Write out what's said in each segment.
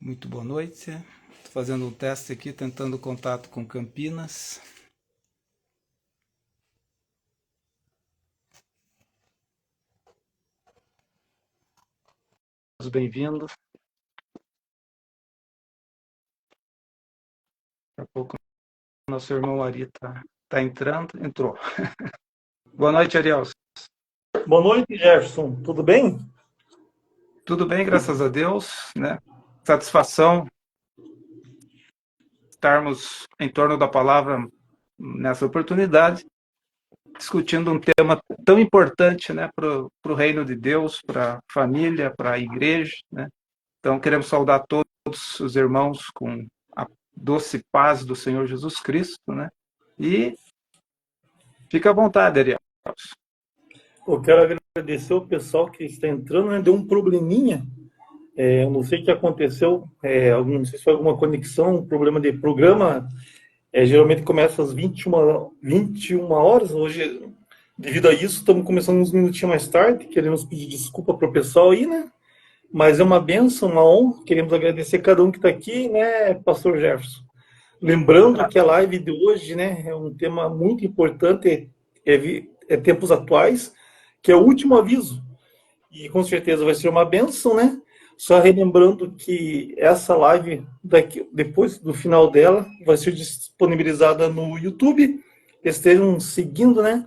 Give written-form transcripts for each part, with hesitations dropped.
Muito boa noite. Estou fazendo um teste aqui, tentando contato com Campinas. Bem-vindo. Daqui a pouco o nosso irmão Ari está entrando. Entrou. Boa noite, Ariel. Boa noite, Jefferson. Tudo bem? Tudo bem, graças a Deus, né? Satisfação estarmos em torno da palavra nessa oportunidade, discutindo um tema tão importante, né, para o reino de Deus, para a família, para a igreja, né? Então, queremos saudar todos os irmãos com a doce paz do Senhor Jesus Cristo, né? E fica à vontade, Ariel. Eu quero agradecer o pessoal que está entrando, né? Deu um probleminha. Eu não sei o que aconteceu. Não sei se foi alguma conexão, um problema de programa. Geralmente começa às 21 horas. Hoje, devido a isso, estamos começando uns minutinhos mais tarde. Queremos pedir desculpa para o pessoal aí, né? Mas é uma bênção, uma honra. Queremos agradecer cada um que está aqui, né, Pastor Jefferson? Lembrando que a live de hoje, né, é um tema muito importante, é tempos atuais, que é o último aviso. E com certeza vai ser uma bênção, né? Só relembrando que essa live, depois do final dela, vai ser disponibilizada no YouTube. Estejam seguindo, né?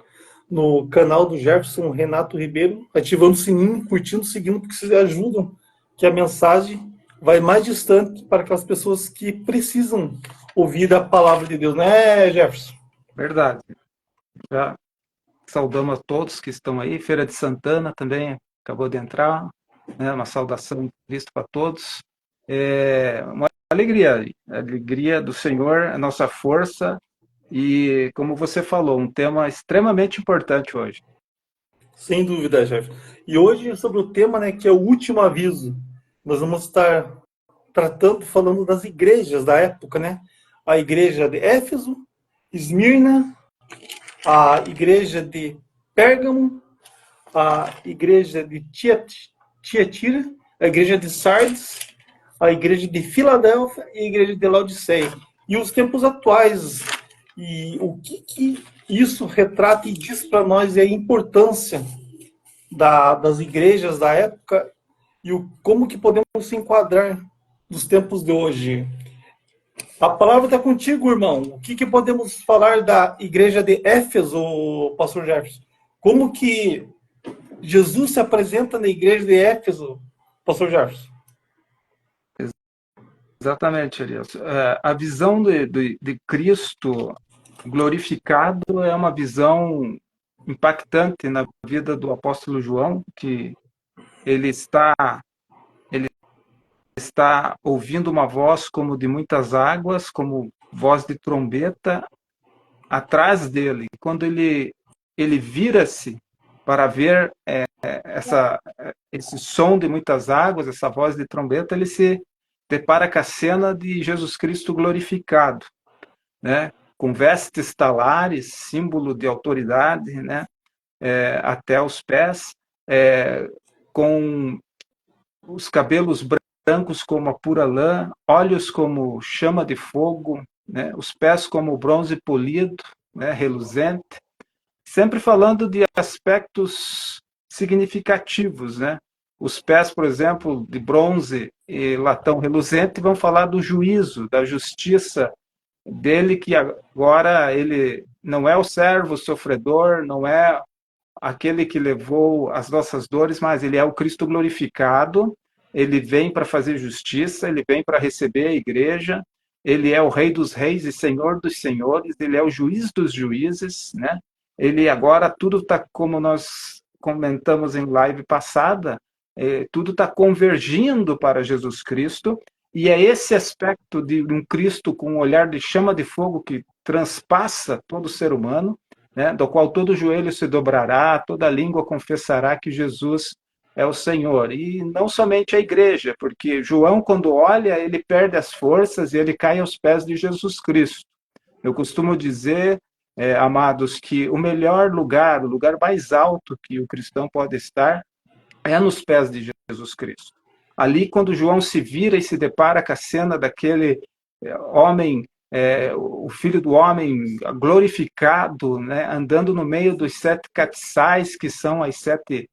No canal do Jefferson Renato Ribeiro, ativando o sininho, curtindo, seguindo, porque vocês ajudam que a mensagem vai mais distante para aquelas pessoas que precisam ouvir a palavra de Deus, né, Jefferson? Verdade. Já saudamos a todos que estão aí. Feira de Santana também acabou de entrar, né? Uma saudação de Cristo para todos. Uma alegria, a alegria do Senhor, a nossa força e, como você falou, um tema extremamente importante hoje. Sem dúvida, Jefferson. E hoje sobre o tema, né, que é o último aviso. Nós vamos estar falando das igrejas da época, né? A igreja de Éfeso, Esmirna, a igreja de Pérgamo, a igreja de Tiatira, a igreja de Sardes, a igreja de Filadélfia e a igreja de Laodiceia. E os tempos atuais. E o que isso retrata e diz para nós é a importância das igrejas da época e como que podemos se enquadrar nos tempos de hoje. A palavra está contigo, irmão. O que podemos falar da igreja de Éfeso, pastor Jefferson? Como que Jesus se apresenta na igreja de Éfeso, pastor Jefferson? Exatamente, Elias. A visão de Cristo glorificado é uma visão impactante na vida do apóstolo João, que ele está ouvindo uma voz como de muitas águas, como voz de trombeta atrás dele. Quando ele vira-se para ver esse som de muitas águas, essa voz de trombeta, ele se depara com a cena de Jesus Cristo glorificado, né? Com vestes talares, símbolo de autoridade, né? Até os pés, com os cabelos brancos como a pura lã, olhos como chama de fogo, né? Os pés como bronze polido, né? Reluzente, sempre falando de aspectos significativos, né? Os pés, por exemplo, de bronze e latão reluzente, vão falar do juízo, da justiça dele, que agora ele não é o servo sofredor, não é aquele que levou as nossas dores, mas ele é o Cristo glorificado, ele vem para fazer justiça, ele vem para receber a igreja, ele é o Rei dos Reis e Senhor dos Senhores, ele é o Juiz dos Juízes, né? Ele agora, tudo está como nós comentamos em live passada, tudo está convergindo para Jesus Cristo, e é esse aspecto de um Cristo com um olhar de chama de fogo que transpassa todo ser humano, né, do qual todo joelho se dobrará, toda língua confessará que Jesus é o Senhor. E não somente a igreja, porque João, quando olha, ele perde as forças e ele cai aos pés de Jesus Cristo. Eu costumo dizer, amados, que o melhor lugar, o lugar mais alto que o cristão pode estar, é nos pés de Jesus Cristo. Ali, quando João se vira e se depara com a cena daquele homem, o filho do homem glorificado, né, andando no meio dos 7 castiçais, que são as sete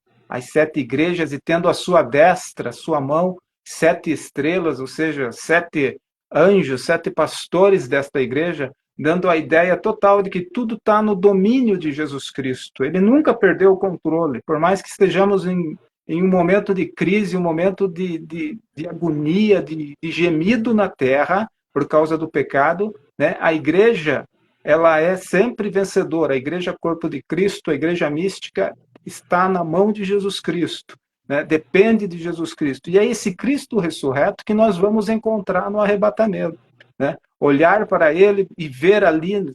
igrejas, e tendo à sua destra, à sua mão, 7 estrelas, ou seja, 7 anjos, 7 pastores desta igreja, dando a ideia total de que tudo está no domínio de Jesus Cristo. Ele nunca perdeu o controle, por mais que estejamos em um momento de crise, um momento de agonia, de gemido na terra, por causa do pecado, né? A igreja, ela é sempre vencedora. A igreja corpo de Cristo, a igreja mística, está na mão de Jesus Cristo, né? Depende de Jesus Cristo. E é esse Cristo ressurreto que nós vamos encontrar no arrebatamento, né? Olhar para ele e ver ali,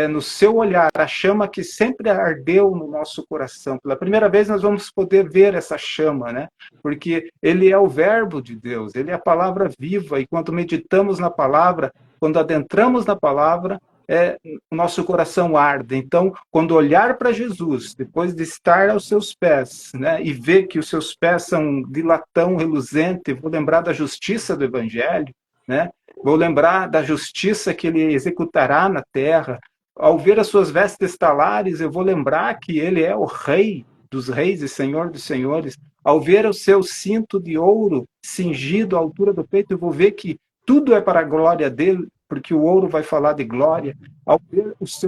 no seu olhar, a chama que sempre ardeu no nosso coração. Pela primeira vez nós vamos poder ver essa chama, né? Porque ele é o verbo de Deus, ele é a palavra viva, e quando meditamos na palavra, quando adentramos na palavra, o nosso coração arde. Então, quando olhar para Jesus, depois de estar aos seus pés, né, e ver que os seus pés são de latão reluzente, vou lembrar da justiça do Evangelho, né? Vou lembrar da justiça que ele executará na terra. Ao ver as suas vestes talares, eu vou lembrar que ele é o rei dos reis e senhor dos senhores. Ao ver o seu cinto de ouro cingido à altura do peito, eu vou ver que tudo é para a glória dele, porque o ouro vai falar de glória. Ao ver os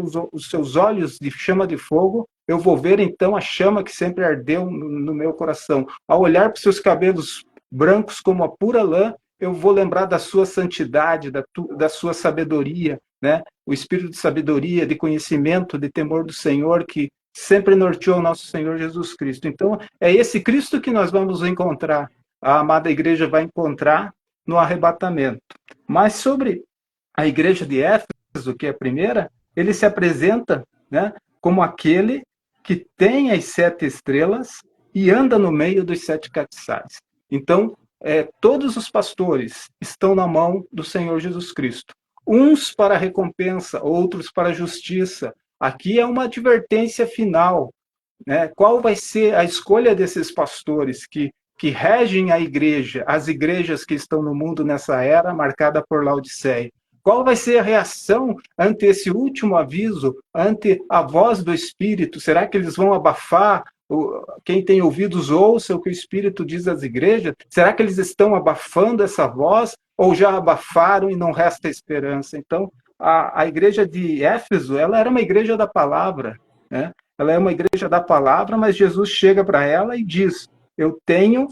seus olhos de chama de fogo, eu vou ver então a chama que sempre ardeu no meu coração. Ao olhar para os seus cabelos brancos como a pura lã, eu vou lembrar da sua santidade, da sua sabedoria, né? O espírito de sabedoria, de conhecimento, de temor do Senhor, que sempre norteou o nosso Senhor Jesus Cristo. Então, é esse Cristo que nós vamos encontrar, a amada igreja vai encontrar no arrebatamento. Mas sobre a igreja de Éfeso, que é a primeira, ele se apresenta, né, como aquele que tem as 7 estrelas e anda no meio dos 7 castiçais. Então, todos os pastores estão na mão do Senhor Jesus Cristo. Uns para recompensa, outros para justiça. Aqui é uma advertência final, né? Qual vai ser a escolha desses pastores que regem a igreja, as igrejas que estão no mundo nessa era marcada por Laodiceia? Qual vai ser a reação ante esse último aviso, ante a voz do Espírito? Será que eles vão abafar? Quem tem ouvidos ouça o que o Espírito diz às igrejas? Será que eles estão abafando essa voz ou já abafaram e não resta esperança? Então, a igreja de Éfeso, ela era uma igreja da palavra, né? Ela é uma igreja da palavra, mas Jesus chega para ela e diz: eu tenho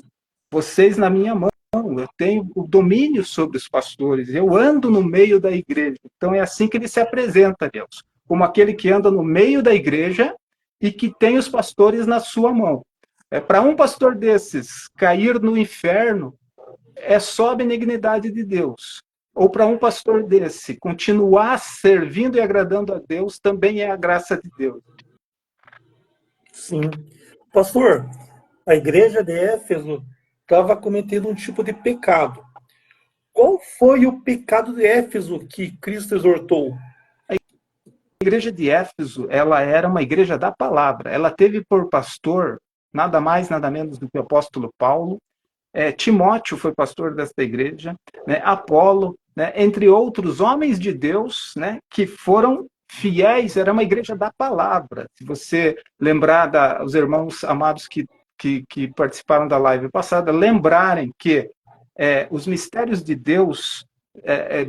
vocês na minha mão, eu tenho o domínio sobre os pastores, eu ando no meio da igreja. Então é assim que ele se apresenta a Deus, como aquele que anda no meio da igreja e que tem os pastores na sua mão. Para um pastor desses cair no inferno, é só a benignidade de Deus. Ou para um pastor desse continuar servindo e agradando a Deus, também é a graça de Deus. Sim. Pastor, a igreja de Éfeso estava cometendo um tipo de pecado. Qual foi o pecado de Éfeso que Cristo exortou? A igreja de Éfeso, ela era uma igreja da palavra. Ela teve por pastor nada mais, nada menos do que o apóstolo Paulo. Timóteo foi pastor desta igreja, né? Apolo, né? Entre outros homens de Deus, né? Que foram fiéis. Era uma igreja da palavra. Se você lembrar os irmãos amados que participaram da live passada, lembrarem que os mistérios de Deus,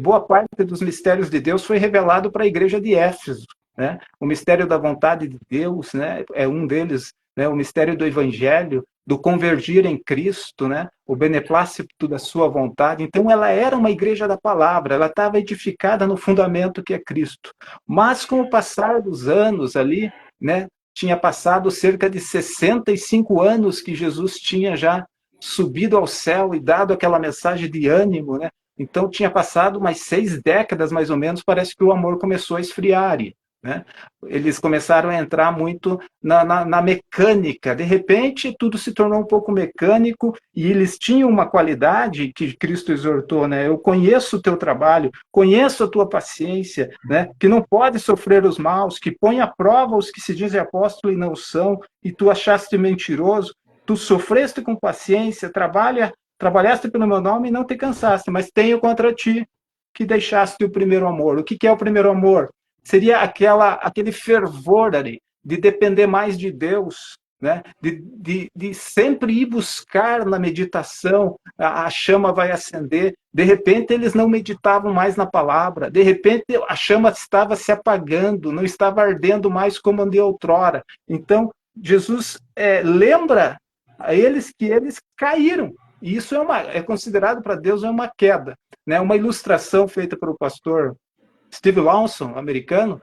boa parte dos mistérios de Deus foi revelado para a igreja de Éfeso, né? O mistério da vontade de Deus, né? É um deles, né? O mistério do Evangelho, do convergir em Cristo, né? O beneplácito da sua vontade. Então, ela era uma igreja da palavra, ela estava edificada no fundamento que é Cristo. Mas, com o passar dos anos ali, né? Tinha passado cerca de 65 anos que Jesus tinha já subido ao céu e dado aquela mensagem de ânimo, né? Então, tinha passado umas 6 décadas, mais ou menos, parece que o amor começou a esfriar, né? Eles começaram a entrar muito na mecânica. De repente, tudo se tornou um pouco mecânico e eles tinham uma qualidade que Cristo exortou, né? Eu conheço o teu trabalho, conheço a tua paciência, né? Que não pode sofrer os maus, que põe à prova os que se dizem apóstolos e não são, e tu achaste mentiroso. Tu sofreste com paciência, trabalha trabalhaste pelo meu nome e não te cansaste, mas tenho contra ti que deixaste o primeiro amor. O que é o primeiro amor? Seria aquele fervor ali, de depender mais de Deus, né? De sempre ir buscar na meditação, a chama vai acender. De repente, eles não meditavam mais na palavra, de repente, a chama estava se apagando, não estava ardendo mais como de outrora. Então, Jesus lembra a eles que eles caíram. E isso é considerado para Deus uma queda. Né? Uma ilustração feita pelo pastor Steve Lawson, americano,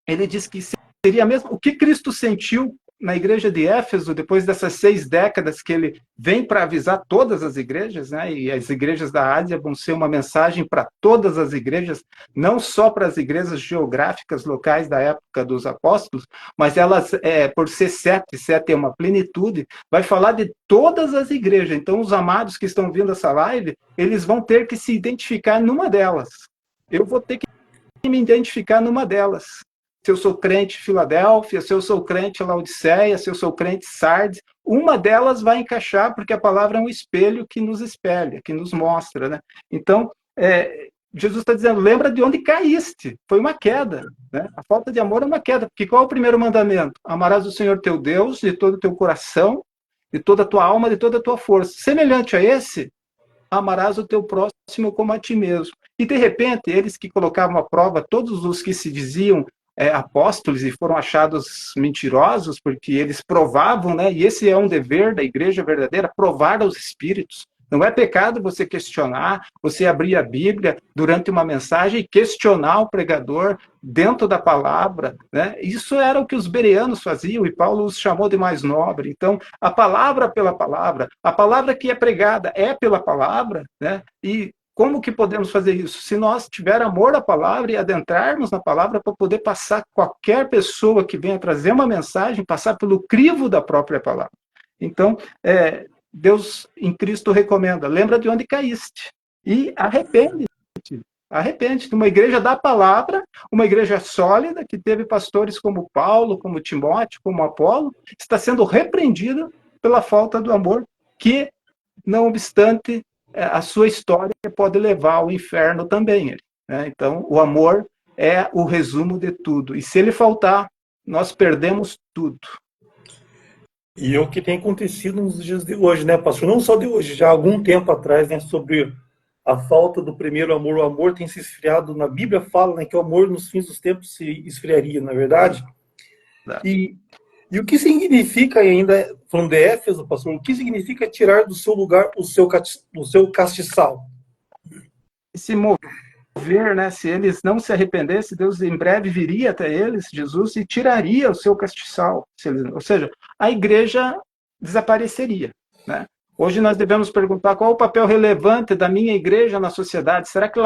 ele diz que seria mesmo o que Cristo sentiu na igreja de Éfeso, depois dessas 6 décadas que ele vem para avisar todas as igrejas, né? E as igrejas da Ásia vão ser uma mensagem para todas as igrejas, não só para as igrejas geográficas locais da época dos apóstolos, mas elas, por ser 7 é uma plenitude, vai falar de todas as igrejas. Então, os amados que estão vindo essa live, eles vão ter que se identificar numa delas. Eu vou ter que me identificar numa delas. Se eu sou crente Filadélfia, se eu sou crente Laodiceia, se eu sou crente Sardes, uma delas vai encaixar, porque a palavra é um espelho que nos espelha, que nos mostra, né? Então, Jesus está dizendo, lembra de onde caíste, foi uma queda, né? A falta de amor é uma queda, porque qual é o primeiro mandamento? Amarás o Senhor teu Deus de todo o teu coração, de toda a tua alma, de toda a tua força. Semelhante a esse, amarás o teu próximo como a ti mesmo. E, de repente, eles que colocavam à prova todos os que se diziam apóstolos e foram achados mentirosos, porque eles provavam, né? E esse é um dever da igreja verdadeira, provar aos espíritos. Não é pecado você questionar, você abrir a Bíblia durante uma mensagem e questionar o pregador dentro da palavra, né? Isso era o que os bereanos faziam, e Paulo os chamou de mais nobre. Então, a palavra pela palavra, a palavra que é pregada é pela palavra, né? E como que podemos fazer isso? Se nós tivermos amor à palavra e adentrarmos na palavra para poder passar qualquer pessoa que venha trazer uma mensagem, passar pelo crivo da própria palavra. Então, Deus em Cristo recomenda, lembra de onde caíste e arrepende-te. Arrepende-te. Uma igreja da palavra, uma igreja sólida, que teve pastores como Paulo, como Timóteo, como Apolo, está sendo repreendida pela falta do amor, que, não obstante, a sua história pode levar ao inferno também. Né? Então, o amor é o resumo de tudo. E se ele faltar, nós perdemos tudo. E o que tem acontecido nos dias de hoje, né, pastor? Não só de hoje, já há algum tempo atrás, né, sobre a falta do primeiro amor. O amor tem se esfriado. Na Bíblia fala, né, que o amor nos fins dos tempos se esfriaria, na verdade. E o que significa ainda, falando de Éfeso, pastor, o que significa tirar do seu lugar o seu castiçal? Se mover, né? Se eles não se arrependessem, Deus em breve viria até eles, Jesus, e tiraria o seu castiçal. Ou seja, a igreja desapareceria, né? Hoje nós devemos perguntar qual é o papel relevante da minha igreja na sociedade. Será que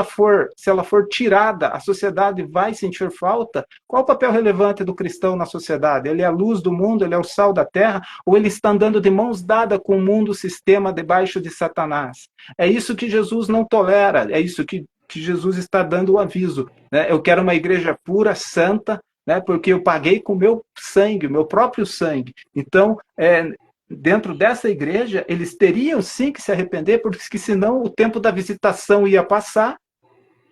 se ela for tirada, a sociedade vai sentir falta? Qual é o papel relevante do cristão na sociedade? Ele é a luz do mundo, ele é o sal da terra, ou ele está andando de mãos dadas com o mundo, o sistema debaixo de Satanás? É isso que Jesus não tolera, é isso que Jesus está dando o aviso. Né? Eu quero uma igreja pura, santa, né? Porque eu paguei com o meu sangue, o meu próprio sangue. Então, dentro dessa igreja, eles teriam sim que se arrepender, porque senão o tempo da visitação ia passar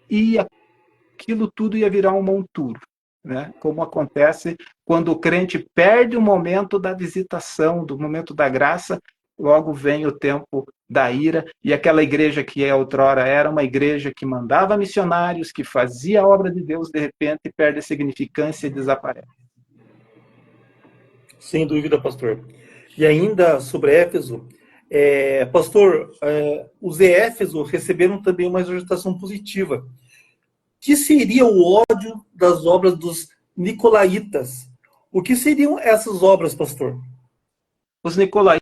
e aquilo tudo ia virar um monturo, né? Como acontece quando o crente perde o momento da visitação, do momento da graça, logo vem o tempo da ira, e aquela igreja que outrora era uma igreja que mandava missionários, que fazia a obra de Deus, de repente perde a significância e desaparece. Sem dúvida, pastor. E ainda sobre Éfeso, pastor, os de Éfeso receberam também uma exortação positiva. Que seria o ódio das obras dos nicolaítas? O que seriam essas obras, pastor? Os nicolaítas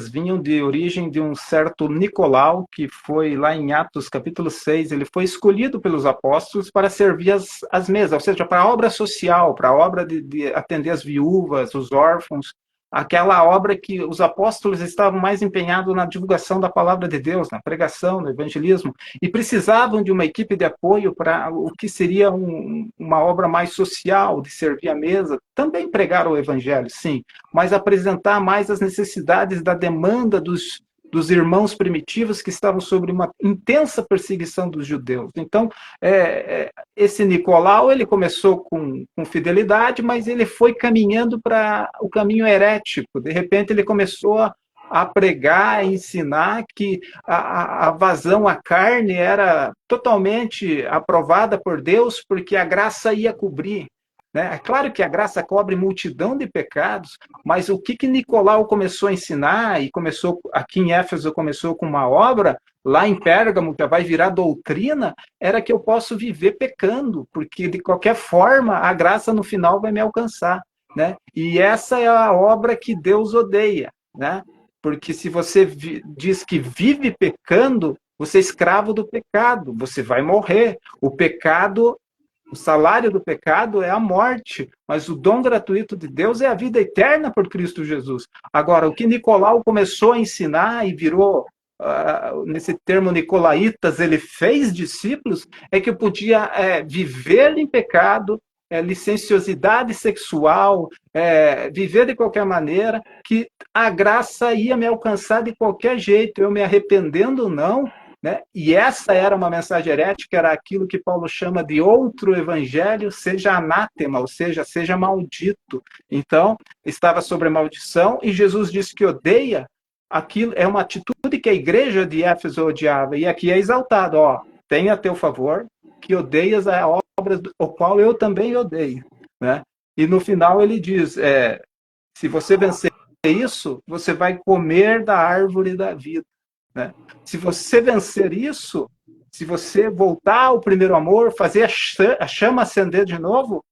vinham de origem de um certo Nicolau, que foi lá em Atos capítulo 6, ele foi escolhido pelos apóstolos para servir as mesas, ou seja, para a obra social, para a obra de atender as viúvas, os órfãos, aquela obra que os apóstolos estavam mais empenhados na divulgação da palavra de Deus, na pregação, no evangelismo, e precisavam de uma equipe de apoio para o que seria uma obra mais social, de servir à mesa, também pregar o evangelho, sim, mas apresentar mais as necessidades da demanda dos dos irmãos primitivos que estavam sob uma intensa perseguição dos judeus. Então, esse Nicolau, ele começou com fidelidade, mas ele foi caminhando para o caminho herético. De repente, ele começou a pregar, a ensinar que a vazão à carne era totalmente aprovada por Deus, porque a graça ia cobrir. É claro que a graça cobre multidão de pecados, mas o que Nicolau começou a ensinar, e começou aqui em Éfeso, começou com uma obra, lá em Pérgamo, que vai virar doutrina, era que eu posso viver pecando, porque de qualquer forma a graça no final vai me alcançar. Né? E essa é a obra que Deus odeia. Né? Porque se você diz que vive pecando, você é escravo do pecado, você vai morrer. O pecado... O salário do pecado é a morte, mas o dom gratuito de Deus é a vida eterna por Cristo Jesus. Agora, o que Nicolau começou a ensinar e virou, nesse termo nicolaítas, ele fez discípulos, é que eu podia viver em pecado, licenciosidade sexual, viver de qualquer maneira, que a graça ia me alcançar de qualquer jeito, eu me arrependendo ou não. Né? E essa era uma mensagem herética, era aquilo que Paulo chama de outro evangelho, seja anátema, ou seja, seja maldito. Então, estava sobre maldição, e Jesus disse que odeia aquilo, é uma atitude que a igreja de Éfeso odiava, e aqui é exaltado, tenha a teu favor, que odeias a obra o qual eu também odeio. Né? E no final ele diz, se você vencer isso, você vai comer da árvore da vida. Né? Se você vencer isso, se você voltar ao primeiro amor, fazer a chama acender de novo,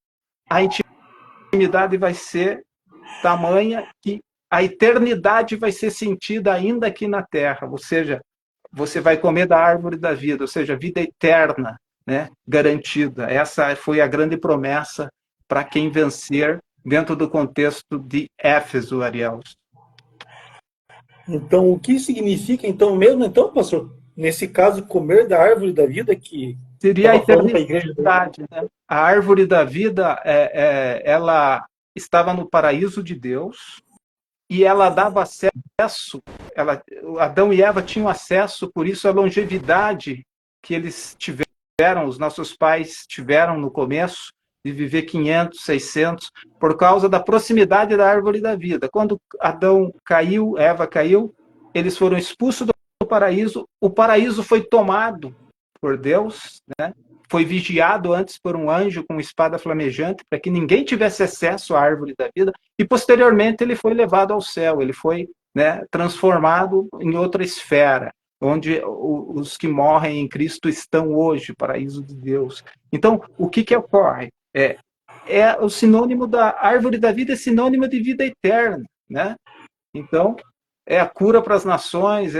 a intimidade vai ser tamanha que a eternidade vai ser sentida ainda aqui na Terra. Ou seja, você vai comer da árvore da vida, ou seja, vida eterna, né, garantida. Essa foi a grande promessa para quem vencer dentro do contexto de Éfeso, Ariel. Então, o que significa, pastor, nesse caso, comer da árvore da vida, que seria a eternidade, né? A árvore da vida, ela estava no paraíso de Deus e ela dava acesso, Adão e Eva tinham acesso, por isso a longevidade que eles tiveram, os nossos pais tiveram no começo, de viver 500, 600, por causa da proximidade da árvore da vida. Quando Adão caiu, Eva caiu, eles foram expulsos do paraíso, o paraíso foi tomado por Deus, né? Foi vigiado antes por um anjo com espada flamejante, para que ninguém tivesse acesso à árvore da vida, e posteriormente ele foi levado ao céu, ele foi, né, transformado em outra esfera, onde os que morrem em Cristo estão hoje, paraíso de Deus. Então, o que ocorre? É o sinônimo da árvore da vida, é sinônimo de vida eterna, né? Então, é a cura para as nações,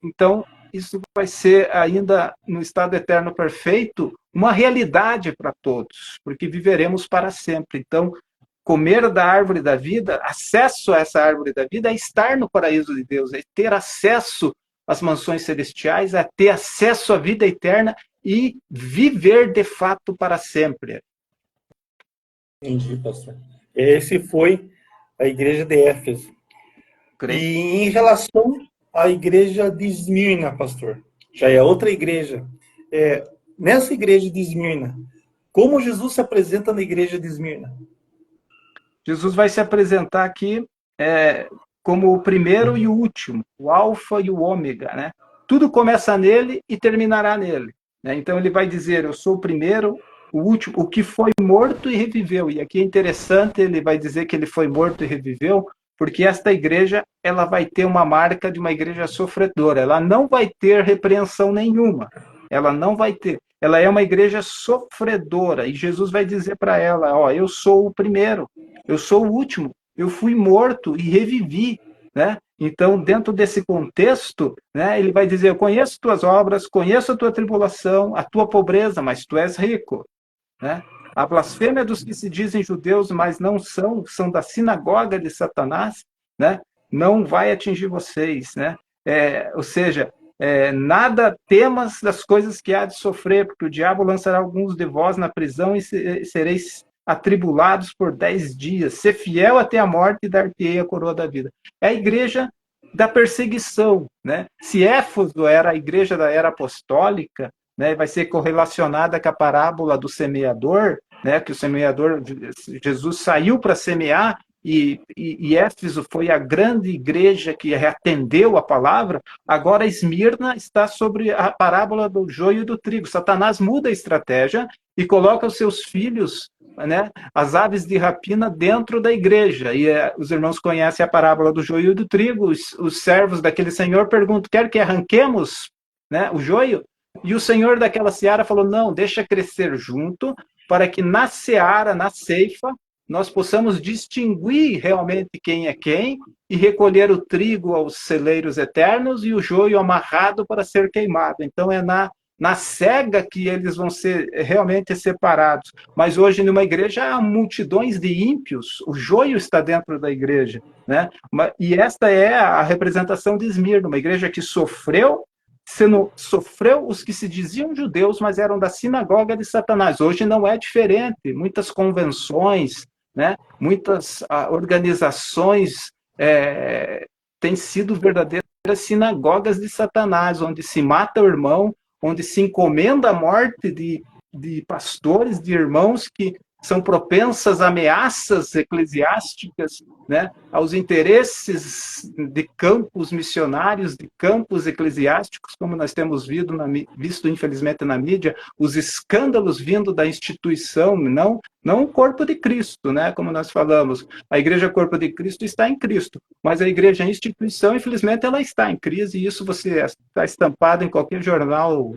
então, isso vai ser ainda no estado eterno perfeito, uma realidade para todos, porque viveremos para sempre. Então, comer da árvore da vida, acesso a essa árvore da vida é estar no paraíso de Deus, é ter acesso às mansões celestiais, é ter acesso à vida eterna e viver de fato para sempre. Entendi, pastor. Esse foi a igreja de Éfeso. E em relação à igreja de Esmirna, pastor, já é outra igreja. Nessa igreja de Esmirna, como Jesus se apresenta na igreja de Esmirna? Jesus vai se apresentar aqui como o primeiro e o último, o alfa e o ômega, né? Tudo começa nele e terminará nele. Né? Então ele vai dizer, eu sou o primeiro, o último, o que foi morto e reviveu. E aqui é interessante, ele vai dizer que ele foi morto e reviveu, porque esta igreja, ela vai ter uma marca de uma igreja sofredora. Ela não vai ter repreensão nenhuma. Ela não vai ter. Ela é uma igreja sofredora. E Jesus vai dizer para ela, eu sou o primeiro, eu sou o último, eu fui morto e revivi. Né? Então, dentro desse contexto, né, ele vai dizer, eu conheço tuas obras, conheço a tua tribulação, a tua pobreza, mas tu és rico. Né? A blasfêmia dos que se dizem judeus, mas não são da sinagoga de Satanás, né? Não vai atingir vocês. Né? Ou seja, nada temas das coisas que há de sofrer, porque o diabo lançará alguns de vós na prisão e sereis atribulados por 10 dias. Ser fiel até a morte e dar-te-ei a coroa da vida. É a igreja da perseguição, né? Se Éfeso era a igreja da era apostólica, né, vai ser correlacionada com a parábola do semeador, né, que o semeador, Jesus saiu para semear, e Éfeso foi a grande igreja que atendeu a palavra. Agora Esmirna está sobre a parábola do joio e do trigo. Satanás muda a estratégia e coloca os seus filhos, né, as aves de rapina, dentro da igreja. E os irmãos conhecem a parábola do joio e do trigo. Os servos daquele senhor perguntam: quer que arranquemos, né, o joio? E o senhor daquela seara falou: não, deixa crescer junto, para que na seara, na ceifa, nós possamos distinguir realmente quem é quem e recolher o trigo aos celeiros eternos e o joio amarrado para ser queimado. Então é na cega que eles vão ser realmente separados. Mas hoje, numa igreja, há multidões de ímpios, o joio está dentro da igreja, né? E esta é a representação de Esmirna, uma igreja que sofreu os que se diziam judeus, mas eram da sinagoga de Satanás. Hoje não é diferente. Muitas convenções, né, muitas organizações têm sido verdadeiras sinagogas de Satanás, onde se mata o irmão, onde se encomenda a morte de pastores, de irmãos que são propensas a ameaças eclesiásticas, né, aos interesses de campos missionários, de campos eclesiásticos, como nós temos visto infelizmente na mídia, os escândalos vindo da instituição, não o corpo de Cristo, né, como nós falamos. A igreja corpo de Cristo está em Cristo, mas a igreja instituição, infelizmente, ela está em crise, e isso você está estampado em qualquer jornal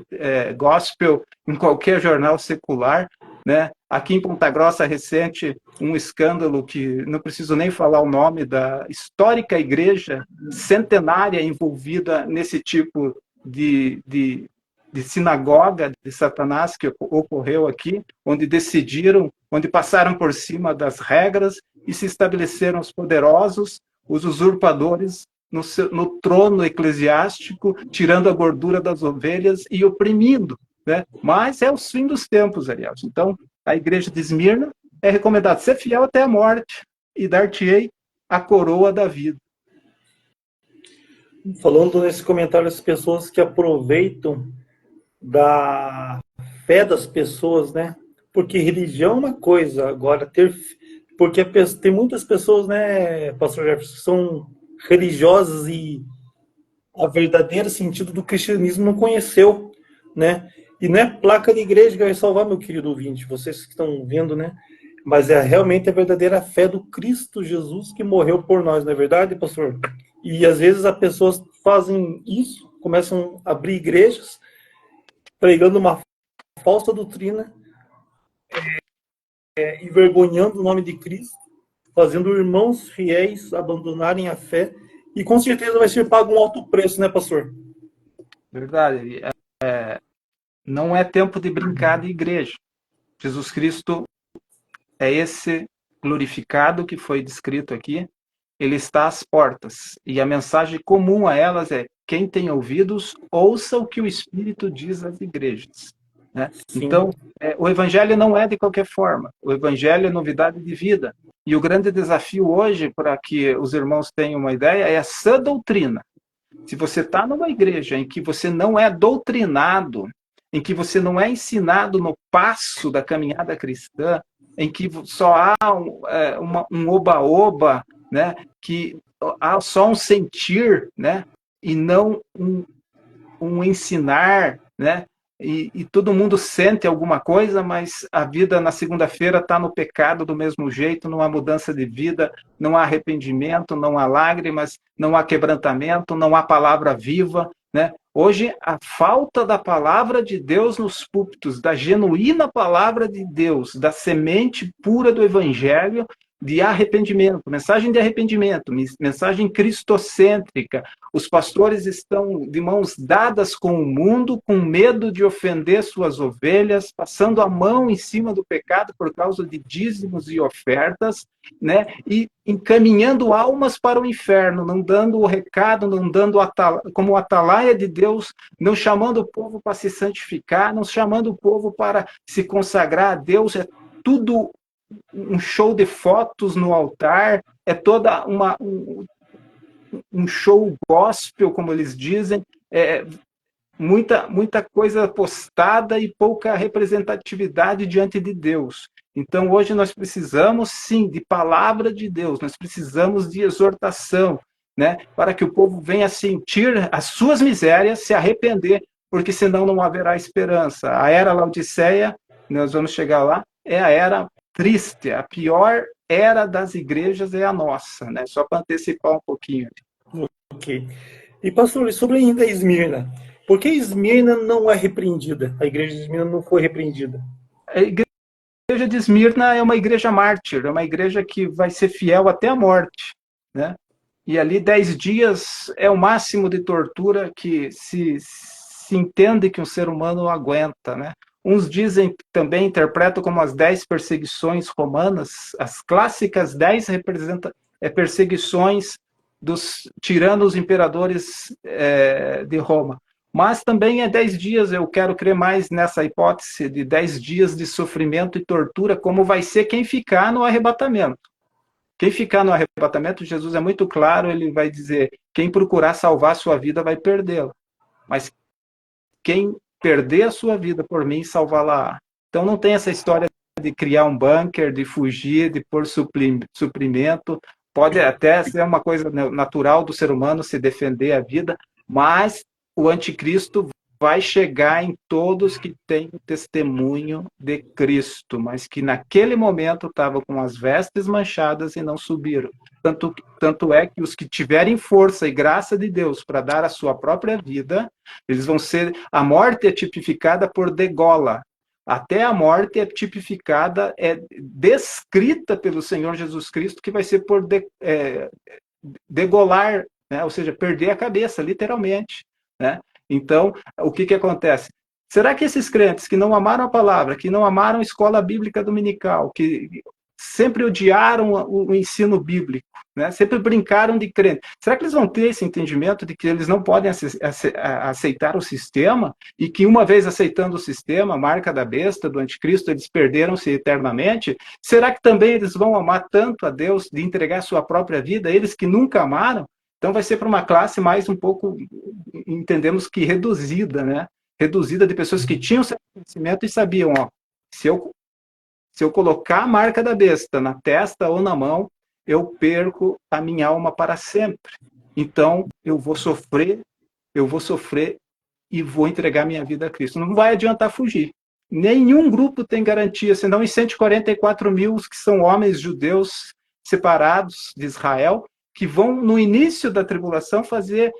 gospel, em qualquer jornal secular, né? Aqui em Ponta Grossa, recente, um escândalo que não preciso nem falar o nome, da histórica igreja centenária envolvida nesse tipo de sinagoga de Satanás que ocorreu aqui, onde passaram por cima das regras e se estabeleceram os poderosos, os usurpadores, no trono eclesiástico, tirando a gordura das ovelhas e oprimindo, né? Mas é os fim dos tempos, aliás. Então, a igreja de Esmirna é recomendado ser fiel até a morte e dar-te-ei a coroa da vida. Falando nesse comentário, as pessoas que aproveitam da fé das pessoas, né? Porque religião é uma coisa, agora porque tem muitas pessoas, né, pastor Jefferson, que são religiosas e a verdadeiro sentido do cristianismo não conheceu, né? E não é placa de igreja que vai salvar, meu querido ouvinte, vocês que estão vendo, né? Mas é realmente a verdadeira fé do Cristo Jesus que morreu por nós, não é verdade, pastor? E às vezes as pessoas fazem isso, começam a abrir igrejas, pregando uma falsa doutrina, envergonhando o nome de Cristo, fazendo irmãos fiéis abandonarem a fé, e com certeza vai ser pago um alto preço, né, pastor? Verdade. Não é tempo de brincar de igreja. Jesus Cristo é esse glorificado que foi descrito aqui. Ele está às portas. E a mensagem comum a elas é: quem tem ouvidos, ouça o que o Espírito diz às igrejas. Né? Então, o Evangelho não é de qualquer forma. O Evangelho é novidade de vida. E o grande desafio hoje, para que os irmãos tenham uma ideia, é a sã doutrina. Se você está numa igreja em que você não é doutrinado, em que você não é ensinado no passo da caminhada cristã, em que só há um oba-oba, né, que há só um sentir, né, e não um ensinar, né, e todo mundo sente alguma coisa, mas a vida na segunda-feira está no pecado do mesmo jeito, não há mudança de vida, não há arrependimento, não há lágrimas, não há quebrantamento, não há palavra viva, né? Hoje, a falta da palavra de Deus nos púlpitos, da genuína palavra de Deus, da semente pura do Evangelho, de arrependimento, mensagem de arrependimento, mensagem cristocêntrica. Os pastores estão de mãos dadas com o mundo, com medo de ofender suas ovelhas, passando a mão em cima do pecado por causa de dízimos e ofertas, né? E encaminhando almas para o inferno, não dando o recado, não dando como atalaia de Deus, não chamando o povo para se santificar, não chamando o povo para se consagrar a Deus. É tudo um show de fotos no altar, é toda um show gospel, como eles dizem, muita coisa postada e pouca representatividade diante de Deus. Então, hoje nós precisamos, sim, de palavra de Deus, nós precisamos de exortação, né, para que o povo venha sentir as suas misérias, se arrepender, porque senão não haverá esperança. A era Laodiceia, nós vamos chegar lá, é a era triste, a pior era das igrejas é a nossa, né? Só para antecipar um pouquinho. Ok. E, pastor, sobre ainda Esmirna, por que Esmirna não é repreendida? A igreja de Esmirna não foi repreendida? A igreja de Esmirna é uma igreja mártir, é uma igreja que vai ser fiel até a morte, né? E ali 10 dias é o máximo de tortura que se entende que um ser humano aguenta, né? Uns dizem, também interpretam como as 10 perseguições romanas, as clássicas 10 perseguições dos tiranos imperadores de Roma. Mas também é 10 dias, eu quero crer mais nessa hipótese de 10 dias de sofrimento e tortura, como vai ser quem ficar no arrebatamento. Quem ficar no arrebatamento, Jesus é muito claro, ele vai dizer, quem procurar salvar a sua vida vai perdê-la. Mas quem perder a sua vida por mim, salvá-la. Então não tem essa história de criar um bunker, de fugir, de pôr suprimento. Pode até ser uma coisa natural do ser humano se defender a vida, mas o anticristo vai chegar em todos que têm o testemunho de Cristo, mas que naquele momento estavam com as vestes manchadas e não subiram. Tanto é que os que tiverem força e graça de Deus para dar a sua própria vida, eles vão ser... A morte é tipificada por degola. Até a morte é tipificada, é descrita pelo Senhor Jesus Cristo, que vai ser por degolar, né? Ou seja, perder a cabeça, literalmente, né? Então, o que acontece? Será que esses crentes que não amaram a palavra, que não amaram a escola bíblica dominical, que sempre odiaram o ensino bíblico, né? Sempre brincaram de crente, será que eles vão ter esse entendimento de que eles não podem aceitar o sistema e que uma vez aceitando o sistema, a marca da besta, do anticristo, eles perderam-se eternamente? Será que também eles vão amar tanto a Deus de entregar a sua própria vida, eles que nunca amaram? Então vai ser para uma classe mais um pouco, entendemos que reduzida, né? Reduzida de pessoas que tinham certo conhecimento e sabiam, ó, se eu colocar a marca da besta na testa ou na mão, eu perco a minha alma para sempre. Então eu vou sofrer e vou entregar minha vida a Cristo. Não vai adiantar fugir. Nenhum grupo tem garantia, senão os 144 mil que são homens judeus separados de Israel, que vão, no início da tribulação, fazer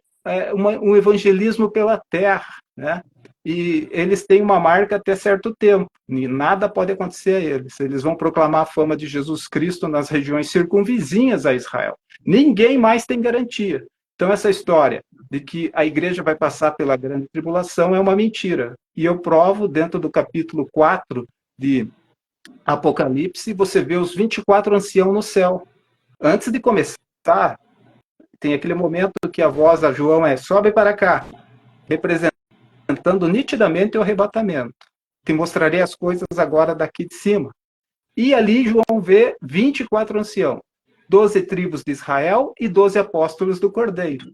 um evangelismo pela terra, né? E eles têm uma marca até certo tempo, e nada pode acontecer a eles. Eles vão proclamar a fama de Jesus Cristo nas regiões circunvizinhas a Israel. Ninguém mais tem garantia. Então, essa história de que a igreja vai passar pela grande tribulação é uma mentira. E eu provo, dentro do capítulo 4 de Apocalipse, você vê os 24 anciãos no céu. Antes de começar, tem aquele momento que a voz a João sobe para cá, representando nitidamente o arrebatamento. Te mostrarei as coisas agora daqui de cima. E ali João vê 24 anciãos, 12 tribos de Israel e 12 apóstolos do Cordeiro.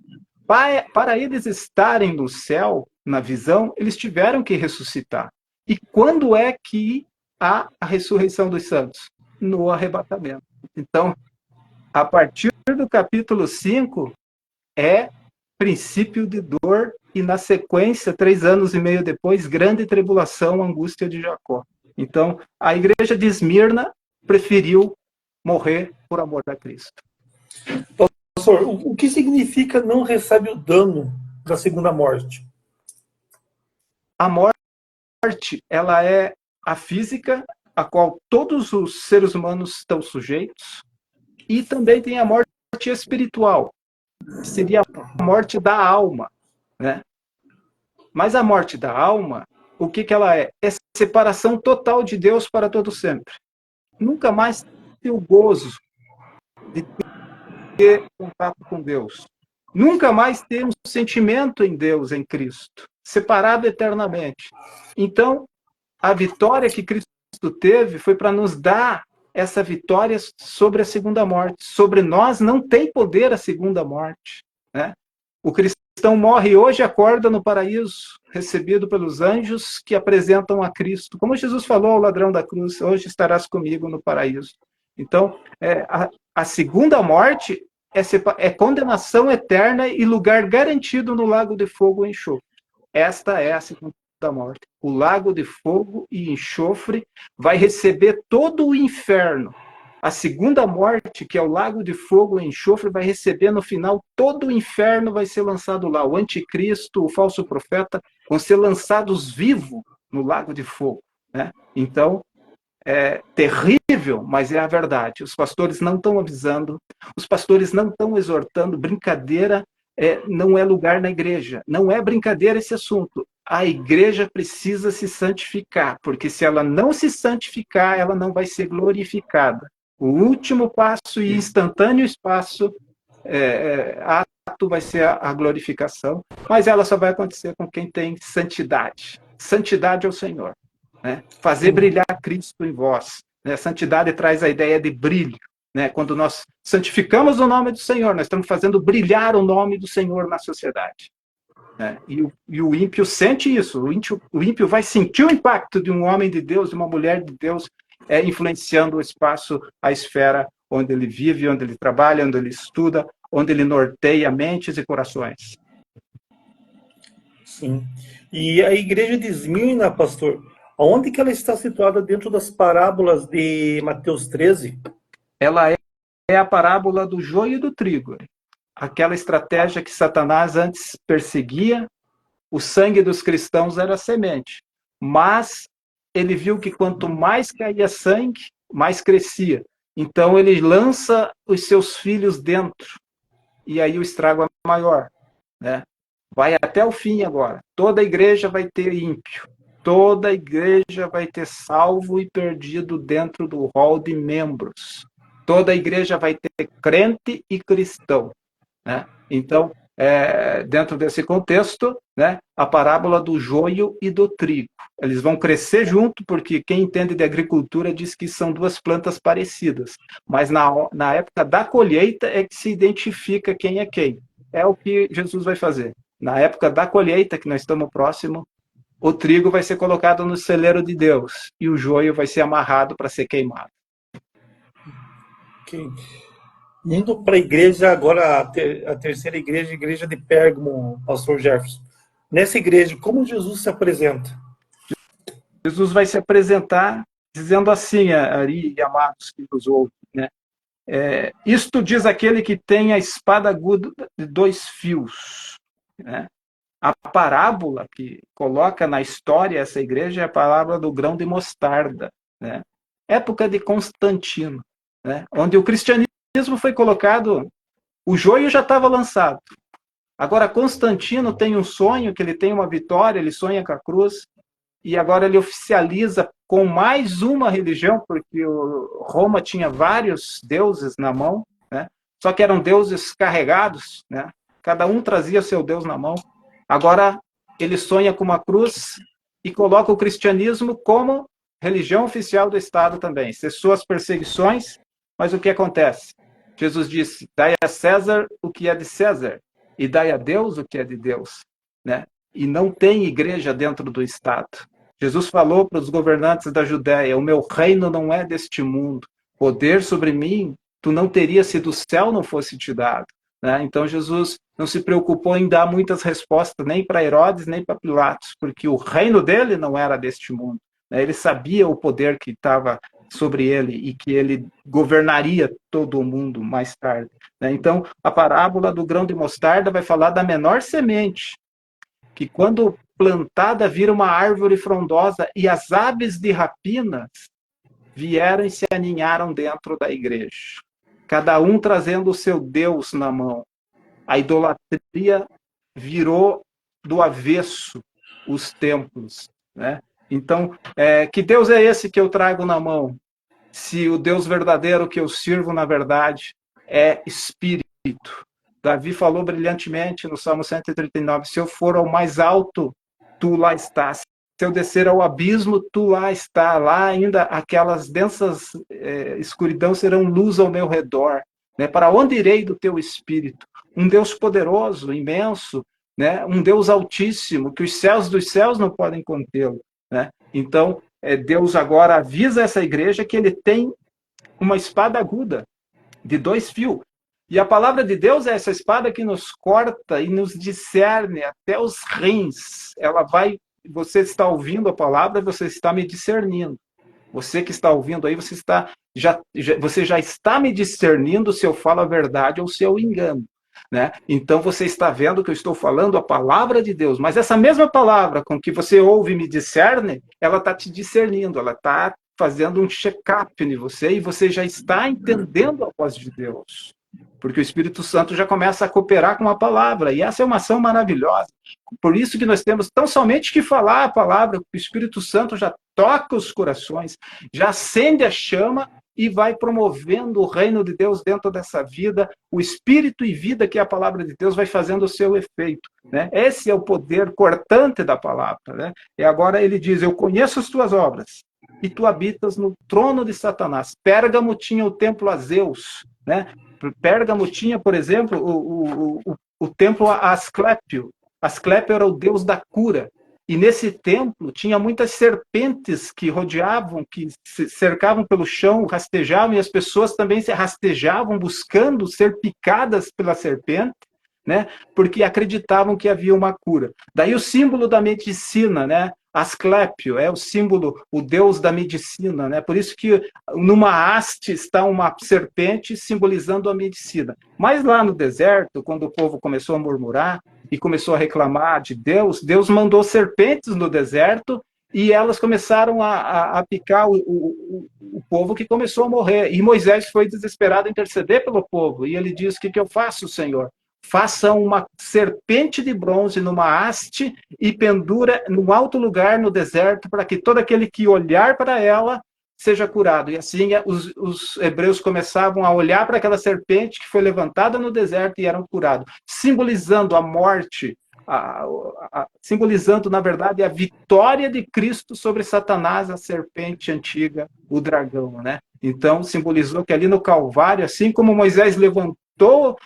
Para eles estarem no céu, na visão, eles tiveram que ressuscitar. E quando é que há a ressurreição dos santos? No arrebatamento. Então, a partir do capítulo 5, é princípio de dor e, na sequência, 3 anos e meio depois, grande tribulação, angústia de Jacó. Então, a igreja de Esmirna preferiu morrer por amor a Cristo. Pastor, o que significa não recebe o dano da segunda morte? A morte, ela é a física, a qual todos os seres humanos estão sujeitos, e também tem a morte espiritual, que seria a morte da alma, né? Mas a morte da alma, o que ela é? É separação total de Deus para todo sempre. Nunca mais ter o gozo de ter contato com Deus. Nunca mais ter um sentimento em Deus, em Cristo. Separado eternamente. Então, a vitória que Cristo teve foi para nos dar essa vitória sobre a segunda morte. Sobre nós não tem poder a segunda morte. né? O cristão morre hoje e acorda no paraíso, recebido pelos anjos que apresentam a Cristo. Como Jesus falou ao ladrão da cruz, hoje estarás comigo no paraíso. Então, a segunda morte é condenação eterna e lugar garantido no lago de fogo e enxofre. Esta é a segunda morte. O lago de fogo e enxofre vai receber todo o inferno. A segunda morte, que é o lago de fogo e enxofre, vai receber no final todo o inferno, vai ser lançado lá. O anticristo, o falso profeta, vão ser lançados vivos no lago de fogo, né? Então, é terrível, mas é a verdade. Os pastores não estão avisando, os pastores não estão exortando. Brincadeira não é lugar na igreja. Não é brincadeira esse assunto. A igreja precisa se santificar, porque se ela não se santificar, ela não vai ser glorificada. O último passo e instantâneo espaço, ato vai ser a glorificação, mas ela só vai acontecer com quem tem santidade. Santidade ao Senhor. Né? Fazer brilhar Cristo em vós. Né? Santidade traz a ideia de brilho. Né? Quando nós santificamos o nome do Senhor, nós estamos fazendo brilhar o nome do Senhor na sociedade. Né? E o ímpio sente isso. O ímpio vai sentir o impacto de um homem de Deus, de uma mulher de Deus, influenciando o espaço, a esfera onde ele vive, onde ele trabalha, onde ele estuda, onde ele norteia mentes e corações. Sim. E a igreja de Esmirna, pastor, onde que ela está situada dentro das parábolas de Mateus 13? Ela é a parábola do joio e do trigo. Aquela estratégia que Satanás antes perseguia, o sangue dos cristãos era semente. Mas ele viu que quanto mais caía sangue, mais crescia. Então ele lança os seus filhos dentro. E aí o estrago é maior. Né? Vai até o fim agora. Toda a igreja vai ter ímpio. Toda a igreja vai ter salvo e perdido dentro do rol de membros. Toda a igreja vai ter crente e cristão. Né? Então, dentro desse contexto, né, a parábola do joio e do trigo. Eles vão crescer junto, porque quem entende de agricultura diz que são duas plantas parecidas. Mas na época da colheita é que se identifica quem é quem. É o que Jesus vai fazer. Na época da colheita, que nós estamos próximo, o trigo vai ser colocado no celeiro de Deus e o joio vai ser amarrado para ser queimado. Okay. Indo para a igreja, agora a terceira igreja, a igreja de Pérgamo, pastor Jefferson. Nessa igreja, como Jesus se apresenta? Jesus vai se apresentar dizendo assim, Ari e amados que nos ouvem, né? Isto diz aquele que tem a espada aguda de 2 fios. Né? A parábola que coloca na história essa igreja é a parábola do grão de mostarda. Né? Época de Constantino, né? Onde o cristianismo foi colocado, o joio já estava lançado. Agora Constantino tem um sonho, que ele tem uma vitória, ele sonha com a cruz, e agora ele oficializa com mais uma religião, porque Roma tinha vários deuses na mão, né? Só que eram deuses carregados, né? Cada um trazia seu deus na mão. Agora ele sonha com uma cruz e coloca o cristianismo como religião oficial do Estado também. Cessou as perseguições, mas o que acontece? Jesus disse, dai a César o que é de César, e dai a Deus o que é de Deus. Né? E não tem igreja dentro do Estado. Jesus falou para os governantes da Judéia, o meu reino não é deste mundo. Poder sobre mim, tu não terias se do céu não fosse te dado. Né? Então Jesus não se preocupou em dar muitas respostas, nem para Herodes, nem para Pilatos, porque o reino dele não era deste mundo. Né? Ele sabia o poder que estava sobre ele e que ele governaria todo o mundo mais tarde. Né? Então, a parábola do grão de mostarda vai falar da menor semente, que quando plantada vira uma árvore frondosa e as aves de rapinas vieram e se aninharam dentro da igreja. Cada um trazendo o seu Deus na mão. A idolatria virou do avesso os templos. Né? Então, que Deus é esse que eu trago na mão? Se o Deus verdadeiro que eu sirvo, na verdade, é Espírito. Davi falou brilhantemente no Salmo 139, se eu for ao mais alto, tu lá estás. Se eu descer ao abismo, tu lá está. Lá ainda aquelas densas escuridão serão luz ao meu redor. né? Para onde irei do teu espírito? Um Deus poderoso, imenso, né? Um Deus altíssimo, que os céus dos céus não podem contê-lo, né? Então, Deus agora avisa essa igreja que ele tem uma espada aguda de 2 fios. E a palavra de Deus é essa espada que nos corta e nos discerne até os rins. Ela vai, você está ouvindo a palavra, você está me discernindo. Você que está ouvindo aí, você já está me discernindo se eu falo a verdade ou se eu engano. Né? Então você está vendo que eu estou falando a palavra de Deus, mas essa mesma palavra com que você ouve e me discerne, ela está te discernindo, ela está fazendo um check-up em você e você já está entendendo a voz de Deus. Porque o Espírito Santo já começa a cooperar com a palavra, e essa é uma ação maravilhosa. Por isso que nós temos tão somente que falar a palavra, o Espírito Santo já toca os corações, já acende a chama e vai promovendo o reino de Deus dentro dessa vida, o Espírito e vida que é a palavra de Deus vai fazendo o seu efeito. Né? Esse é o poder cortante da palavra. Né? E agora ele diz, eu conheço as tuas obras, e tu habitas no trono de Satanás. Pérgamo tinha o templo a Zeus, né? Pérgamo tinha, por exemplo, o templo a Asclépio. Asclépio era o deus da cura. E nesse templo tinha muitas serpentes que rodeavam, que se cercavam pelo chão, rastejavam, e as pessoas também se rastejavam buscando ser picadas pela serpente, né? Porque acreditavam que havia uma cura. Daí o símbolo da medicina, né? Asclépio é o símbolo, o deus da medicina, né? Por isso que numa haste está uma serpente simbolizando a medicina. Mas lá no deserto, quando o povo começou a murmurar e começou a reclamar de Deus, Deus mandou serpentes no deserto e elas começaram a picar o povo, que começou a morrer. E Moisés foi desesperado a interceder pelo povo. E ele diz, o que eu faço, Senhor? Faça uma serpente de bronze numa haste e pendura num alto lugar no deserto, para que todo aquele que olhar para ela seja curado. E assim os hebreus começavam a olhar para aquela serpente que foi levantada no deserto e eram curados, simbolizando a morte, simbolizando, na verdade, a vitória de Cristo sobre Satanás, a serpente antiga, o dragão. Né? Então, simbolizou que ali no Calvário, assim como Moisés levantou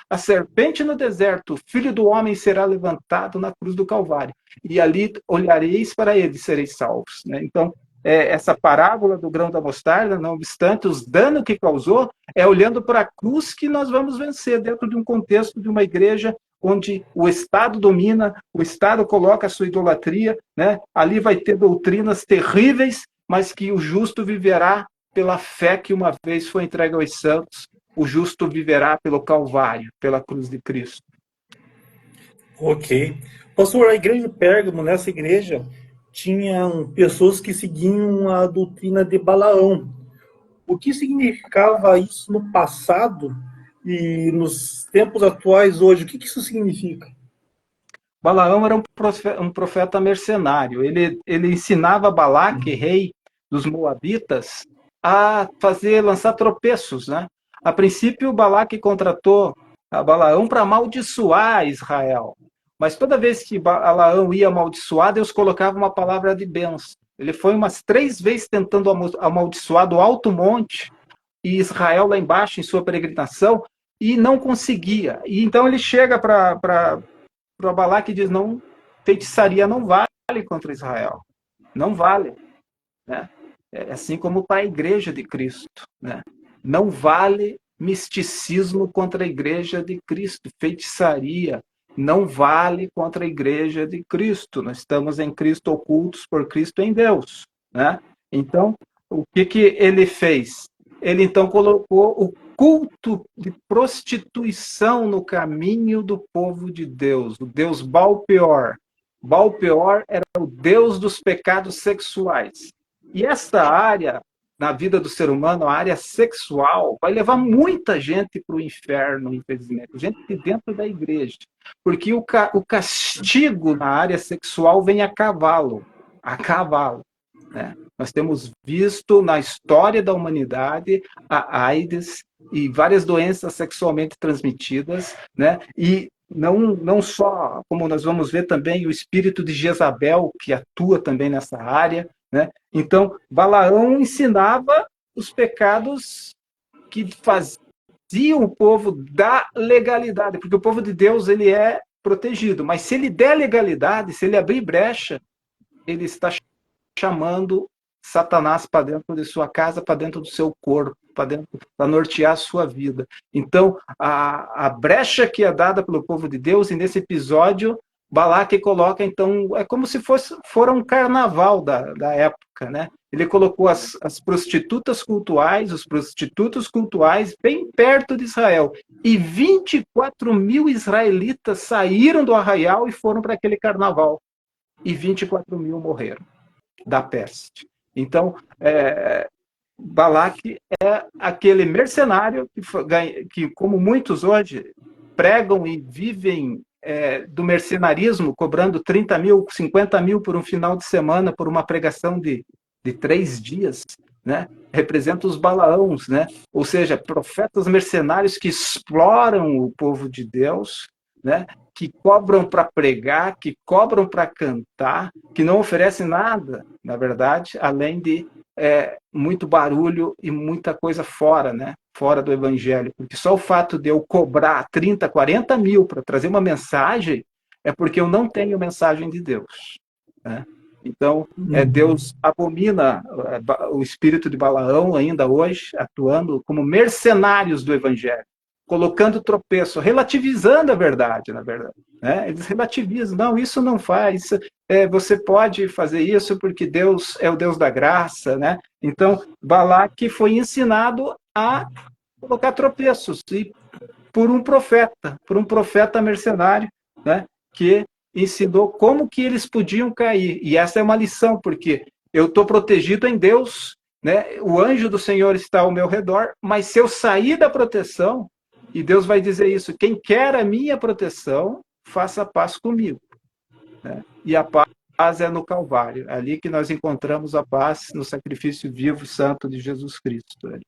a serpente no deserto, o Filho do Homem será levantado na cruz do Calvário. E ali olhareis para ele e sereis salvos. Né? Então, essa parábola do grão da mostarda, não obstante os danos que causou, é olhando para a cruz que nós vamos vencer, dentro de um contexto de uma igreja onde o Estado domina, o Estado coloca a sua idolatria, né? Ali vai ter doutrinas terríveis, mas que o justo viverá pela fé que uma vez foi entregue aos santos. O justo viverá pelo Calvário, pela cruz de Cristo. Ok. Pastor, a igreja de Pérgamo, nessa igreja, tinham pessoas que seguiam a doutrina de Balaão. O que significava isso no passado e nos tempos atuais hoje? O que isso significa? Balaão era um profeta mercenário. Ele ensinava Balaque, rei dos Moabitas, a lançar tropeços, né? A princípio, Balaque contratou a Balaão para amaldiçoar Israel. Mas toda vez que Balaão ia amaldiçoar, Deus colocava uma palavra de bênção. Ele foi umas 3 vezes tentando amaldiçoar do alto monte, e Israel lá embaixo, em sua peregrinação, e não conseguia. E então ele chega para Balaque e diz, não, feitiçaria não vale contra Israel. Não vale. Né? Assim como para a igreja de Cristo. Né? Não vale misticismo contra a igreja de Cristo. Feitiçaria não vale contra a igreja de Cristo. Nós estamos em Cristo, ocultos por Cristo em Deus. Né? Então, o que ele fez? Ele então colocou o culto de prostituição no caminho do povo de Deus, o Deus Baal-peor. Baal-peor era o Deus dos pecados sexuais. E essa área, na vida do ser humano, a área sexual, vai levar muita gente para o inferno, infelizmente. Gente dentro da igreja. Porque o castigo na área sexual vem a cavalo. A cavalo. Né? Nós temos visto na história da humanidade a AIDS e várias doenças sexualmente transmitidas, né? E não só, como nós vamos ver também, o espírito de Jezabel, que atua também nessa área. Né? Então, Balaão ensinava os pecados que faziam desviam o povo da legalidade, porque o povo de Deus ele é protegido, mas se ele der legalidade, se ele abrir brecha, ele está chamando Satanás para dentro de sua casa, para dentro do seu corpo, para nortear a sua vida. Então, a brecha que é dada pelo povo de Deus, e nesse episódio, Balaque coloca, então, é como se fora um carnaval da época, né? Ele colocou as prostitutas cultuais, os prostitutos cultuais, bem perto de Israel. E 24 mil israelitas saíram do arraial e foram para aquele carnaval. E 24 mil morreram da peste. Então, Balaque é aquele mercenário que, como muitos hoje, pregam e vivem do mercenarismo, cobrando 30 mil, 50 mil por um final de semana, por uma pregação de 3 dias, né? Representa os Balaãos, né? Ou seja, profetas mercenários que exploram o povo de Deus, né? Que cobram para pregar, que cobram para cantar, que não oferecem nada, na verdade, além de muito barulho e muita coisa fora, né? Fora do evangelho. Porque só o fato de eu cobrar 30, 40 mil para trazer uma mensagem é porque eu não tenho mensagem de Deus, né? Então, Deus abomina o espírito de Balaão ainda hoje, atuando como mercenários do evangelho, colocando tropeço, relativizando a verdade, na verdade, né? Eles relativizam, não, isso não faz, você pode fazer isso porque Deus é o Deus da graça, né? Então, Balaque foi ensinado a colocar tropeços, e por um profeta mercenário, né? Que ensinou como que eles podiam cair, e essa é uma lição, porque eu estou protegido em Deus, né? O anjo do Senhor está ao meu redor, mas se eu sair da proteção, e Deus vai dizer isso, quem quer a minha proteção, faça paz comigo, né? E a paz é no Calvário, ali que nós encontramos a paz no sacrifício vivo, santo de Jesus Cristo.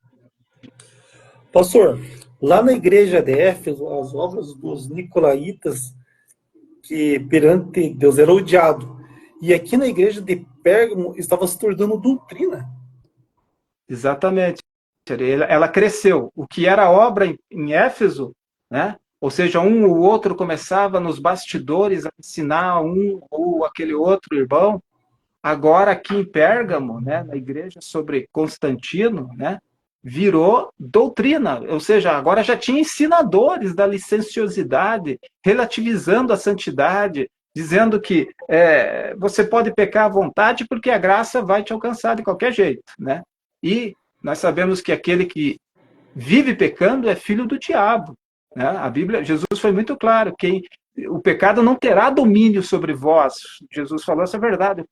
Pastor, lá na igreja de Éfeso, as obras dos nicolaítas, que perante Deus era odiado, e aqui na igreja de Pérgamo estava se tornando doutrina. Exatamente. Ela cresceu. O que era obra em Éfeso, né? Ou seja, um ou outro começava nos bastidores a ensinar um ou aquele outro irmão. Agora aqui em Pérgamo, né, na igreja sobre Constantino, né, virou doutrina. Ou seja, agora já tinha ensinadores da licenciosidade, relativizando a santidade, dizendo que você pode pecar à vontade porque a graça vai te alcançar de qualquer jeito, né? E nós sabemos que aquele que vive pecando é filho do diabo, né? A Bíblia, Jesus foi muito claro, o pecado não terá domínio sobre vós. Jesus falou essa verdade,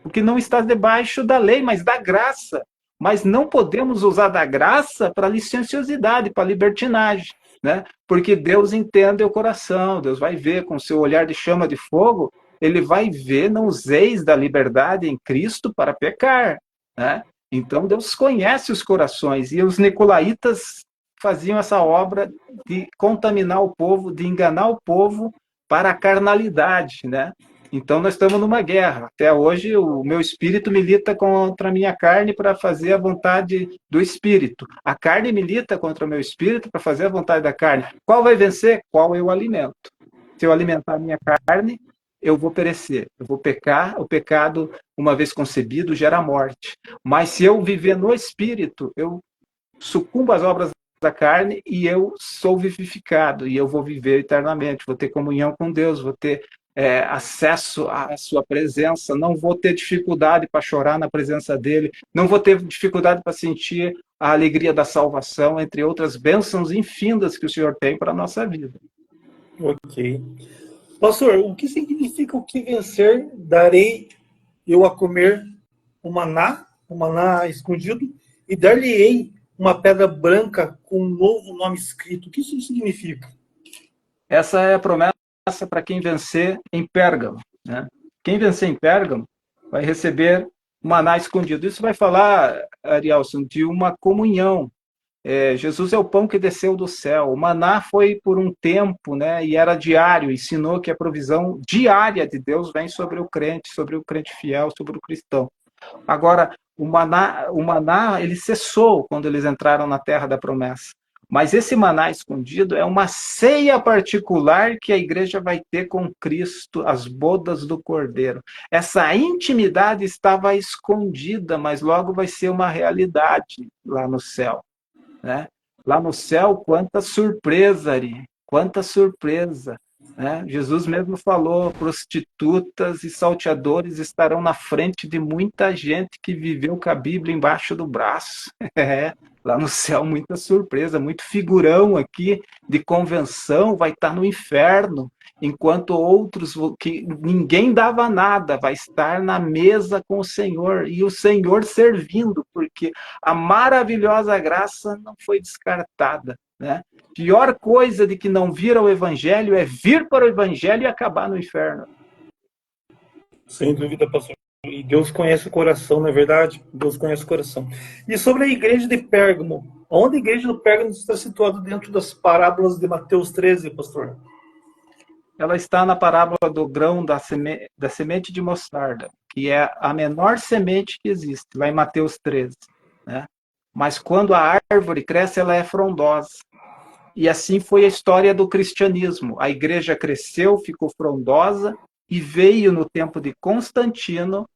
porque não está debaixo da lei, mas da graça. Mas não podemos usar da graça para licenciosidade, para libertinagem, né? Porque Deus entende o coração, Deus vai ver com seu olhar de chama de fogo, ele vai ver, não useis da liberdade em Cristo para pecar, né? Então Deus conhece os corações, e os nicolaítas faziam essa obra de contaminar o povo, de enganar o povo para a carnalidade, né? Então nós estamos numa guerra. Até hoje o meu espírito milita contra a minha carne para fazer a vontade do espírito. A carne milita contra o meu espírito para fazer a vontade da carne. Qual vai vencer? Qual eu alimento? Se eu alimentar a minha carne, eu vou perecer, eu vou pecar. O pecado, uma vez concebido, gera morte. Mas se eu viver no espírito, eu sucumbo às obras da carne e eu sou vivificado, e eu vou viver eternamente, vou ter comunhão com Deus, vou ter acesso à sua presença, não vou ter dificuldade para chorar na presença dele, não vou ter dificuldade para sentir a alegria da salvação, entre outras bênçãos infindas que o Senhor tem para a nossa vida. Ok. Pastor, o que significa o que vencer? Darei eu a comer um maná escondido, e dar-lhe-ei uma pedra branca com um novo nome escrito. O que isso significa? Essa é a promessa para quem vencer em Pérgamo, né? Quem vencer em Pérgamo vai receber o maná escondido. Isso vai falar, Arielson, de uma comunhão. Jesus é o pão que desceu do céu. O maná foi por um tempo, né? E era diário. Ensinou que a provisão diária de Deus vem sobre o crente fiel, sobre o cristão. Agora, o maná, ele cessou quando eles entraram na terra da promessa. Mas esse maná escondido é uma ceia particular que a igreja vai ter com Cristo, as bodas do Cordeiro. Essa intimidade estava escondida, mas logo vai ser uma realidade lá no céu, né? Lá no céu, quanta surpresa, Ari, quanta surpresa, né? Jesus mesmo falou, prostitutas e salteadores estarão na frente de muita gente que viveu com a Bíblia embaixo do braço. É, lá no céu, muita surpresa, muito figurão aqui de convenção vai estar no inferno, enquanto outros que ninguém dava nada vai estar na mesa com o Senhor e o Senhor servindo, porque a maravilhosa graça não foi descartada, né? Pior coisa de que não vir ao Evangelho é vir para o Evangelho e acabar no inferno. Sem dúvida, pastor. E Deus conhece o coração, não é verdade? Deus conhece o coração. E sobre a igreja de Pérgamo, onde a igreja de Pérgamo está situada dentro das parábolas de Mateus 13, pastor? Ela está na parábola do grão da semente de mostarda, que é a menor semente que existe, lá em Mateus 13, né? Mas quando a árvore cresce, ela é frondosa. E assim foi a história do cristianismo. A igreja cresceu, ficou frondosa, e veio no tempo de Constantino,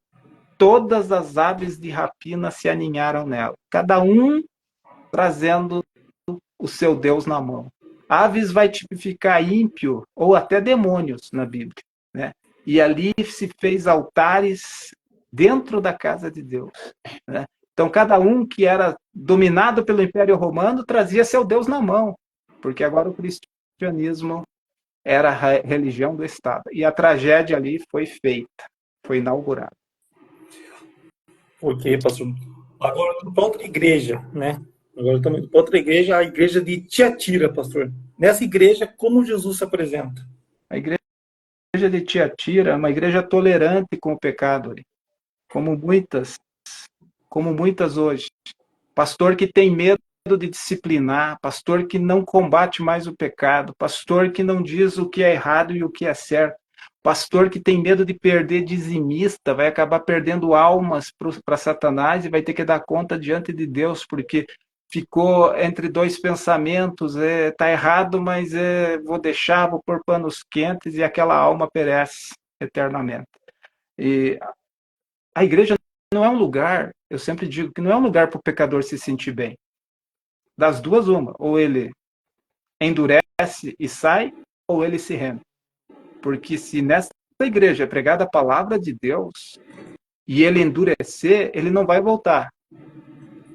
todas as aves de rapina se aninharam nela, cada um trazendo o seu Deus na mão. Aves vai tipificar ímpio ou até demônios na Bíblia, né? E ali se fez altares dentro da casa de Deus, né? Então cada um que era dominado pelo Império Romano trazia seu Deus na mão, porque agora o cristianismo era a religião do Estado. E a tragédia ali foi feita, foi inaugurada. Ok, pastor. Agora estamos para outra igreja, né? Agora estamos para outra igreja, a igreja de Tiatira, pastor. Nessa igreja, como Jesus se apresenta? A igreja de Tiatira é uma igreja tolerante com o pecado, como muitas hoje. Pastor que tem medo de disciplinar, pastor que não combate mais o pecado, pastor que não diz o que é errado e o que é certo, pastor que tem medo de perder dizimista, vai acabar perdendo almas para Satanás e vai ter que dar conta diante de Deus, porque ficou entre dois pensamentos, tá errado, mas vou deixar, vou pôr panos quentes e aquela alma perece eternamente. E a igreja não é um lugar, eu sempre digo que não é um lugar para o pecador se sentir bem. Das duas, uma. Ou ele endurece e sai, ou ele se rende. Porque se nessa igreja é pregada a palavra de Deus e ele endurecer, ele não vai voltar.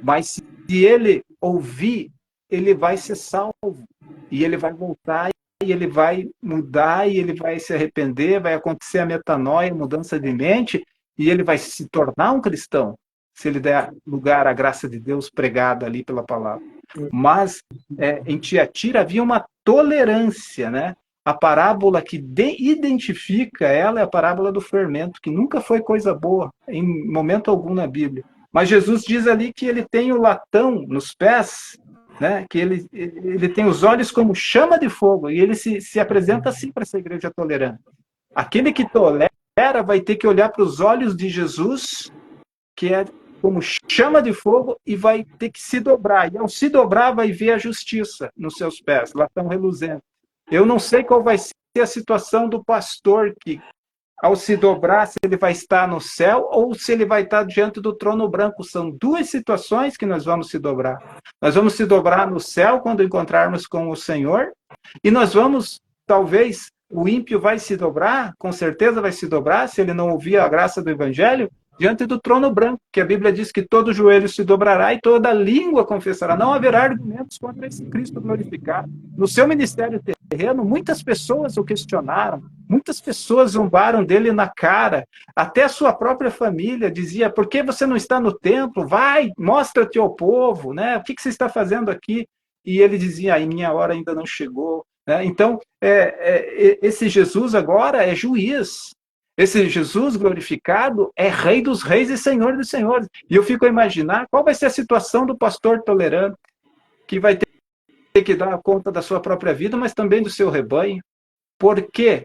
Mas se ele ouvir, ele vai ser salvo. E ele vai voltar, e ele vai mudar, e ele vai se arrepender, vai acontecer a metanoia, mudança de mente, e ele vai se tornar um cristão, se ele der lugar à graça de Deus pregada ali pela palavra. Mas em Tiatira havia uma tolerância, né? A parábola que identifica ela é a parábola do fermento, que nunca foi coisa boa, em momento algum na Bíblia. Mas Jesus diz ali que ele tem o latão nos pés, né? Que ele tem os olhos como chama de fogo, e ele se apresenta assim para essa igreja tolerante. Aquele que tolera vai ter que olhar para os olhos de Jesus, que é como chama de fogo, e vai ter que se dobrar. E ao se dobrar, vai ver a justiça nos seus pés, latão reluzente. Eu não sei qual vai ser a situação do pastor que, ao se dobrar, se ele vai estar no céu ou se ele vai estar diante do trono branco. São duas situações que nós vamos se dobrar. Nós vamos se dobrar no céu quando encontrarmos com o Senhor, e nós vamos, talvez, o ímpio vai se dobrar, com certeza vai se dobrar, se ele não ouvir a graça do Evangelho, diante do trono branco, que a Bíblia diz que todo joelho se dobrará e toda língua confessará. Não haverá argumentos contra esse Cristo glorificado. No seu ministério terreno, muitas pessoas o questionaram, muitas pessoas zombaram dele na cara, até a sua própria família dizia: por que você não está no templo? Vai, mostra-te ao povo, né? O que você está fazendo aqui? E ele dizia: a minha hora ainda não chegou. Então, esse Jesus agora é juiz. Esse Jesus glorificado é Rei dos Reis e Senhor dos Senhores. E eu fico a imaginar qual vai ser a situação do pastor tolerante, que vai ter que dar conta da sua própria vida, mas também do seu rebanho. Por que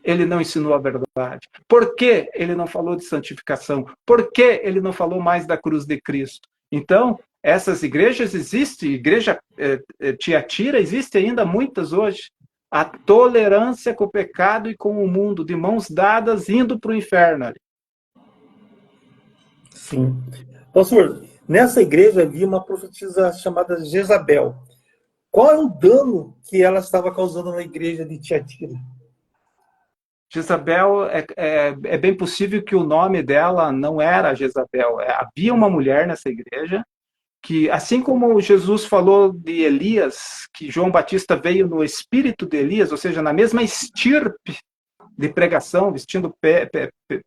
ele não ensinou a verdade? Por que ele não falou de santificação? Por que ele não falou mais da cruz de Cristo? Então, Essas igrejas existem, igreja Tiatira existe ainda muitas hoje. A tolerância com o pecado e com o mundo, de mãos dadas, indo para o inferno. Sim. Pastor, nessa igreja havia uma profetisa chamada Jezabel. Qual é o dano que ela estava causando na igreja de Tiatira? Jezabel, é bem possível que o nome dela não era Jezabel. Havia uma mulher nessa igreja que, assim como Jesus falou de Elias, que João Batista veio no espírito de Elias, ou seja, na mesma estirpe de pregação, vestindo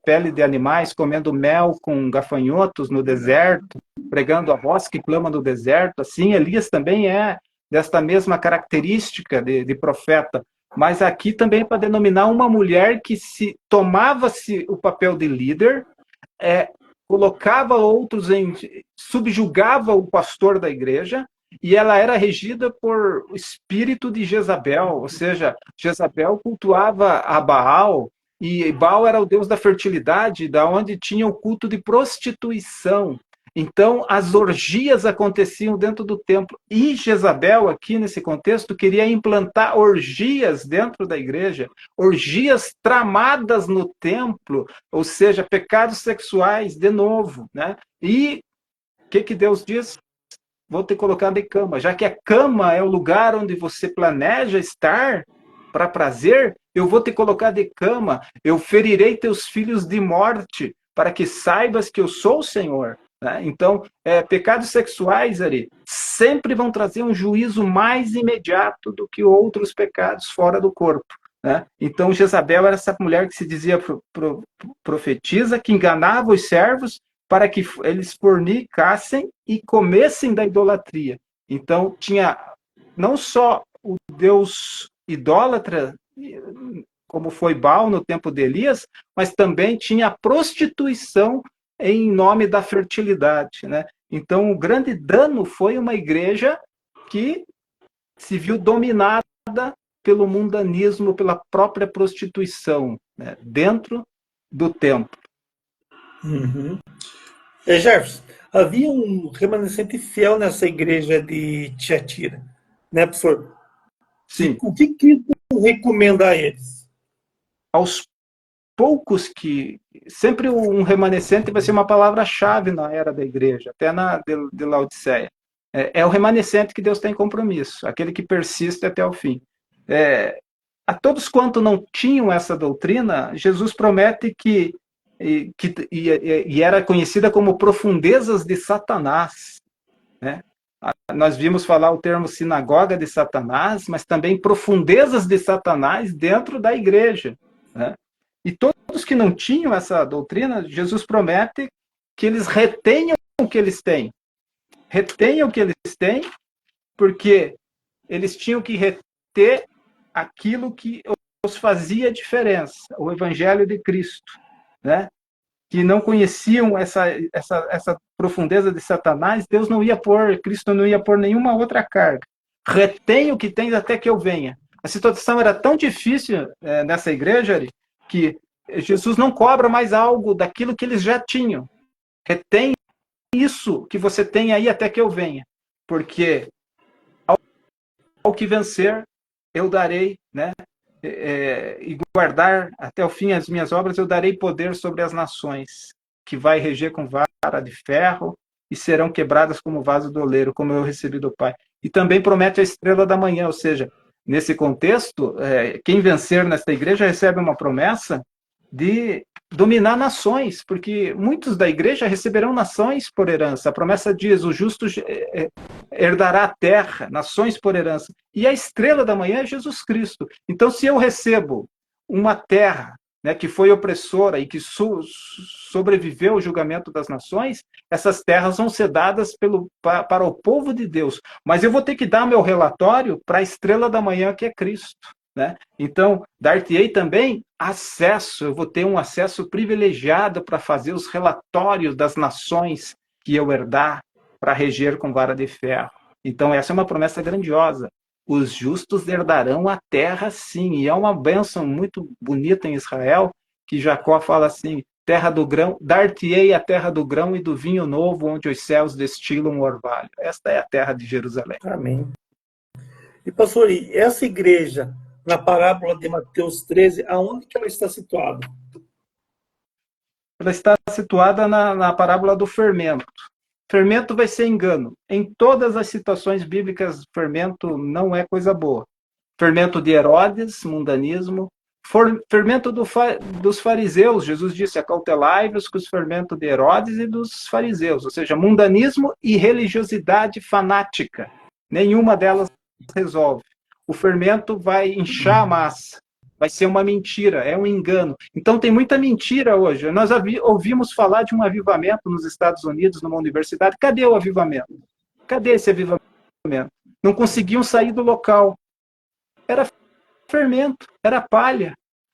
pele de animais, comendo mel com gafanhotos no deserto, pregando a voz que clama no deserto, assim Elias também é desta mesma característica de profeta. Mas aqui também é para denominar uma mulher que se tomava-se o papel de líder, colocava outros subjugava o pastor da igreja, e ela era regida por espírito de Jezabel, ou seja, Jezabel cultuava a Baal, e Baal era o deus da fertilidade, da onde tinha o culto de prostituição. Então, as orgias aconteciam dentro do templo. E Jezabel, aqui nesse contexto, queria implantar orgias dentro da igreja, orgias tramadas no templo, ou seja, pecados sexuais de novo, né? E o que Deus diz? Vou te colocar de cama. Já que a cama é o lugar onde você planeja estar para prazer, eu vou te colocar de cama. Eu ferirei teus filhos de morte, para que saibas que eu sou o Senhor. Né? Então, pecados sexuais, Ari, sempre vão trazer um juízo mais imediato do que outros pecados fora do corpo. Né? Então, Jezabel era essa mulher que se dizia profetisa, que enganava os servos para que eles fornicassem e comessem da idolatria. Então, tinha não só o deus idólatra, como foi Baal no tempo de Elias, mas também tinha a prostituição em nome da fertilidade. Né? Então, o grande dano foi uma igreja que se viu dominada pelo mundanismo, pela própria prostituição, né? Dentro do templo. Uhum. Jefferson, havia um remanescente fiel nessa igreja de Tiatira, né, professor? Sim. O que Cristo recomenda a eles? Aos poucos que... Sempre um remanescente vai ser uma palavra-chave na era da igreja, até na de Laodiceia. É o remanescente que Deus tem compromisso, aquele que persiste até o fim. A todos quanto não tinham essa doutrina, Jesus promete que era conhecida como profundezas de Satanás. Né? Nós vimos falar o termo sinagoga de Satanás, mas também profundezas de Satanás dentro da igreja. Né? E todos que não tinham essa doutrina, Jesus promete que eles retenham o que eles têm. Retenham o que eles têm, porque eles tinham que reter aquilo que os fazia diferença, o Evangelho de Cristo. Né? Que não conheciam essa profundeza de Satanás, Deus não ia pôr, Cristo não ia pôr nenhuma outra carga. Retém o que tens até que eu venha. A situação era tão difícil nessa igreja, Ari, que Jesus não cobra mais algo daquilo que eles já tinham. Retém isso que você tem aí até que eu venha. Porque ao que vencer, eu darei, né? E guardar até o fim as minhas obras, eu darei poder sobre as nações, que vai reger com vara de ferro e serão quebradas como vaso do oleiro, como eu recebi do Pai. E também promete a estrela da manhã, ou seja, nesse contexto, quem vencer nesta igreja recebe uma promessa de dominar nações, porque muitos da igreja receberão nações por herança. A promessa diz, o justo herdará a terra, nações por herança. E a estrela da manhã é Jesus Cristo. Então, se eu recebo uma terra, né, que foi opressora e que sobreviveu ao julgamento das nações, essas terras vão ser dadas para o povo de Deus. Mas eu vou ter que dar meu relatório para a estrela da manhã, que é Cristo. Né? Então, dar-te-ei também acesso, eu vou ter um acesso privilegiado para fazer os relatórios das nações que eu herdar para reger com vara de ferro. Então, essa é uma promessa grandiosa. Os justos herdarão a terra, sim. E é uma bênção muito bonita em Israel, que Jacó fala assim, terra do grão, dar-te-ei a terra do grão e do vinho novo, onde os céus destilam o orvalho. Esta é a terra de Jerusalém. Amém. E, pastor, e essa igreja, na parábola de Mateus 13, aonde que ela está situada? Ela está situada na parábola do fermento. Fermento vai ser engano. Em todas as situações bíblicas, fermento não é coisa boa. Fermento de Herodes, mundanismo. Fermento dos fariseus, Jesus disse, acautelai-vos com os fermentos de Herodes e dos fariseus, ou seja, mundanismo e religiosidade fanática. Nenhuma delas resolve. O fermento vai inchar a massa, vai ser uma mentira, é um engano. Então tem muita mentira hoje. Nós ouvimos falar de um avivamento nos Estados Unidos, numa universidade. Cadê o avivamento? Cadê esse avivamento? Não conseguiam sair do local. Era fermento, era palha.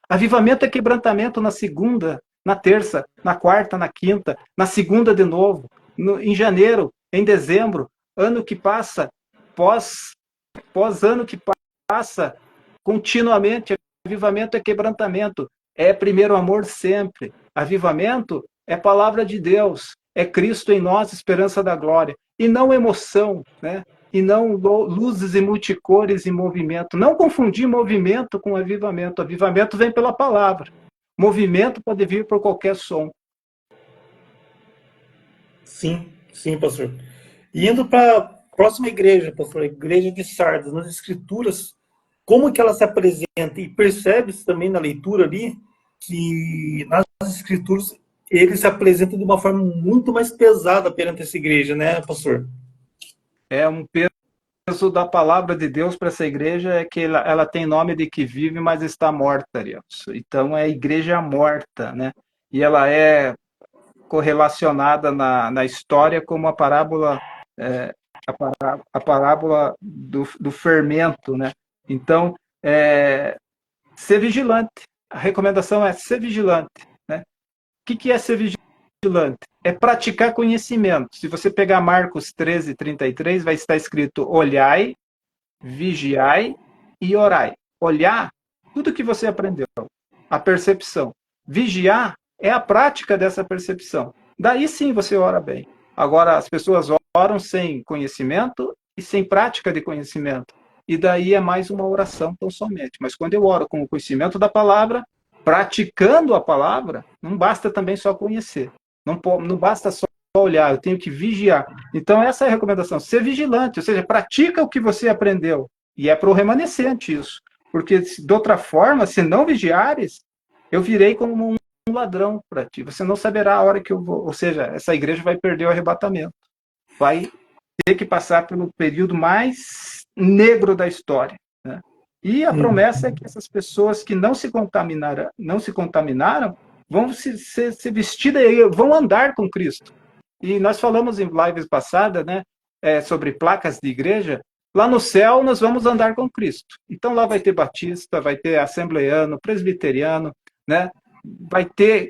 Avivamento é quebrantamento na segunda, na terça, na quarta, na quinta, na segunda de novo, em janeiro, em dezembro, ano que passa, pós ano que passa, continuamente. Avivamento é quebrantamento, é primeiro amor sempre. Avivamento é palavra de Deus, é Cristo em nós, esperança da glória, e não emoção, né? E não luzes e multicores e movimento. Não confundir movimento com avivamento. Avivamento vem pela palavra. Movimento pode vir por qualquer som. Sim, sim, pastor. E indo para a próxima igreja, pastor, a igreja de Sardes, nas escrituras, como que ela se apresenta? E percebe-se também na leitura ali que nas escrituras ele se apresenta de uma forma muito mais pesada perante essa igreja, né, pastor? É um peso da palavra de Deus para essa igreja, é que ela tem nome de que vive, mas está morta, Deus. Então é a igreja morta, né? E ela é correlacionada na história como a parábola, a parábola do fermento, né? Então, ser vigilante. A recomendação é ser vigilante, né? O que é ser vigilante? É praticar conhecimento. Se você pegar Marcos 13, 33, vai estar escrito: olhai, vigiai e orai. Olhar, tudo que você aprendeu, a percepção. Vigiar é a prática dessa percepção. Daí sim você ora bem. Agora, as pessoas oram sem conhecimento e sem prática de conhecimento. E daí é mais uma oração tão somente. Mas quando eu oro com o conhecimento da palavra, praticando a palavra, não basta também só conhecer. Não basta só olhar, eu tenho que vigiar. Então, essa é a recomendação, ser vigilante, ou seja, pratica o que você aprendeu. E é para o remanescente isso. Porque, de outra forma, se não vigiares, eu virei como um ladrão para ti. Você não saberá a hora que eu vou. Ou seja, essa igreja vai perder o arrebatamento. Vai ter que passar pelo período mais negro da história, né? E a promessa é que essas pessoas que não se contaminaram vão se vestir, vão andar com Cristo. E nós falamos em lives passadas, né, sobre placas de igreja. Lá no céu nós vamos andar com Cristo. Então lá vai ter batista, vai ter assembleiano, presbiteriano, né? Vai ter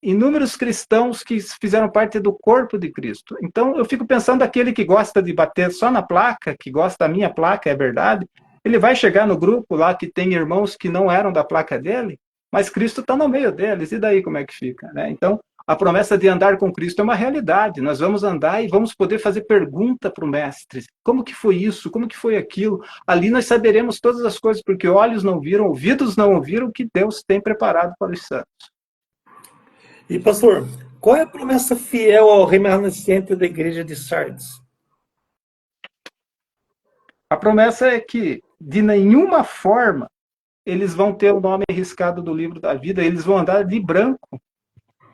inúmeros cristãos que fizeram parte do corpo de Cristo. Então eu fico pensando, aquele que gosta de bater só na placa, que gosta da minha placa, é verdade, ele vai chegar no grupo lá que tem irmãos que não eram da placa dele, mas Cristo está no meio deles, e daí como é que fica, né? Então, a promessa de andar com Cristo é uma realidade. Nós vamos andar e vamos poder fazer pergunta para o Mestre. Como que foi isso? Como que foi aquilo? Ali nós saberemos todas as coisas, porque olhos não viram, ouvidos não ouviram o que Deus tem preparado para os santos. E, pastor, qual é a promessa fiel ao remanescente da igreja de Sardes? A promessa é que, de nenhuma forma, eles vão ter o nome riscado do livro da vida, eles vão andar de branco.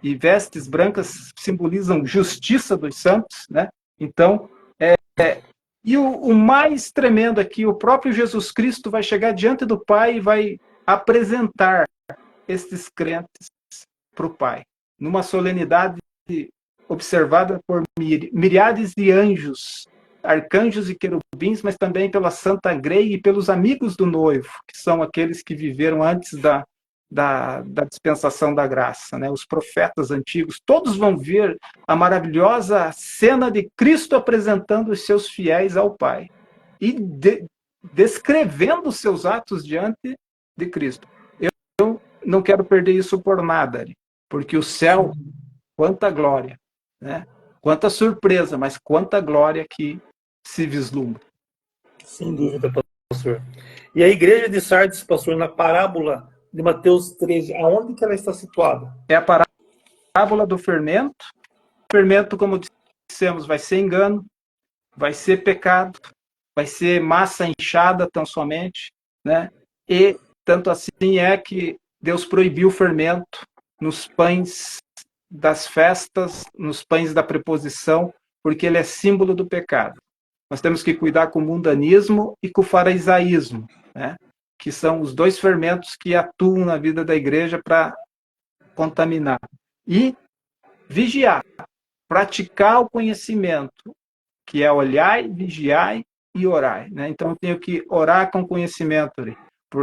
E vestes brancas simbolizam justiça dos santos, né? Então, e o mais tremendo aqui, o próprio Jesus Cristo vai chegar diante do Pai e vai apresentar estes crentes para o Pai, numa solenidade observada por milhares de anjos, arcanjos e querubins, mas também pela Santa Grey e pelos amigos do noivo, que são aqueles que viveram antes da dispensação da graça, né? Os profetas antigos, todos vão ver a maravilhosa cena de Cristo apresentando os seus fiéis ao Pai e descrevendo os seus atos diante de Cristo. Eu não quero perder isso por nada. porque o céu, quanta glória, né? Quanta surpresa, mas quanta glória que se vislumbra. Sem dúvida, pastor. E a igreja de Sardes, pastor, na parábola de Mateus 13, aonde que ela está situada? É a parábola do fermento. O fermento, como dissemos, vai ser engano, vai ser pecado, vai ser massa inchada tão somente, né? E tanto assim é que Deus proibiu o fermento nos pães das festas, nos pães da preposição, porque ele é símbolo do pecado. Nós temos que cuidar com o mundanismo e com o farisaísmo, né? Que são os dois fermentos que atuam na vida da igreja para contaminar. E vigiar, praticar o conhecimento, que é olhar, vigiar e orar, né? Então eu tenho que orar com conhecimento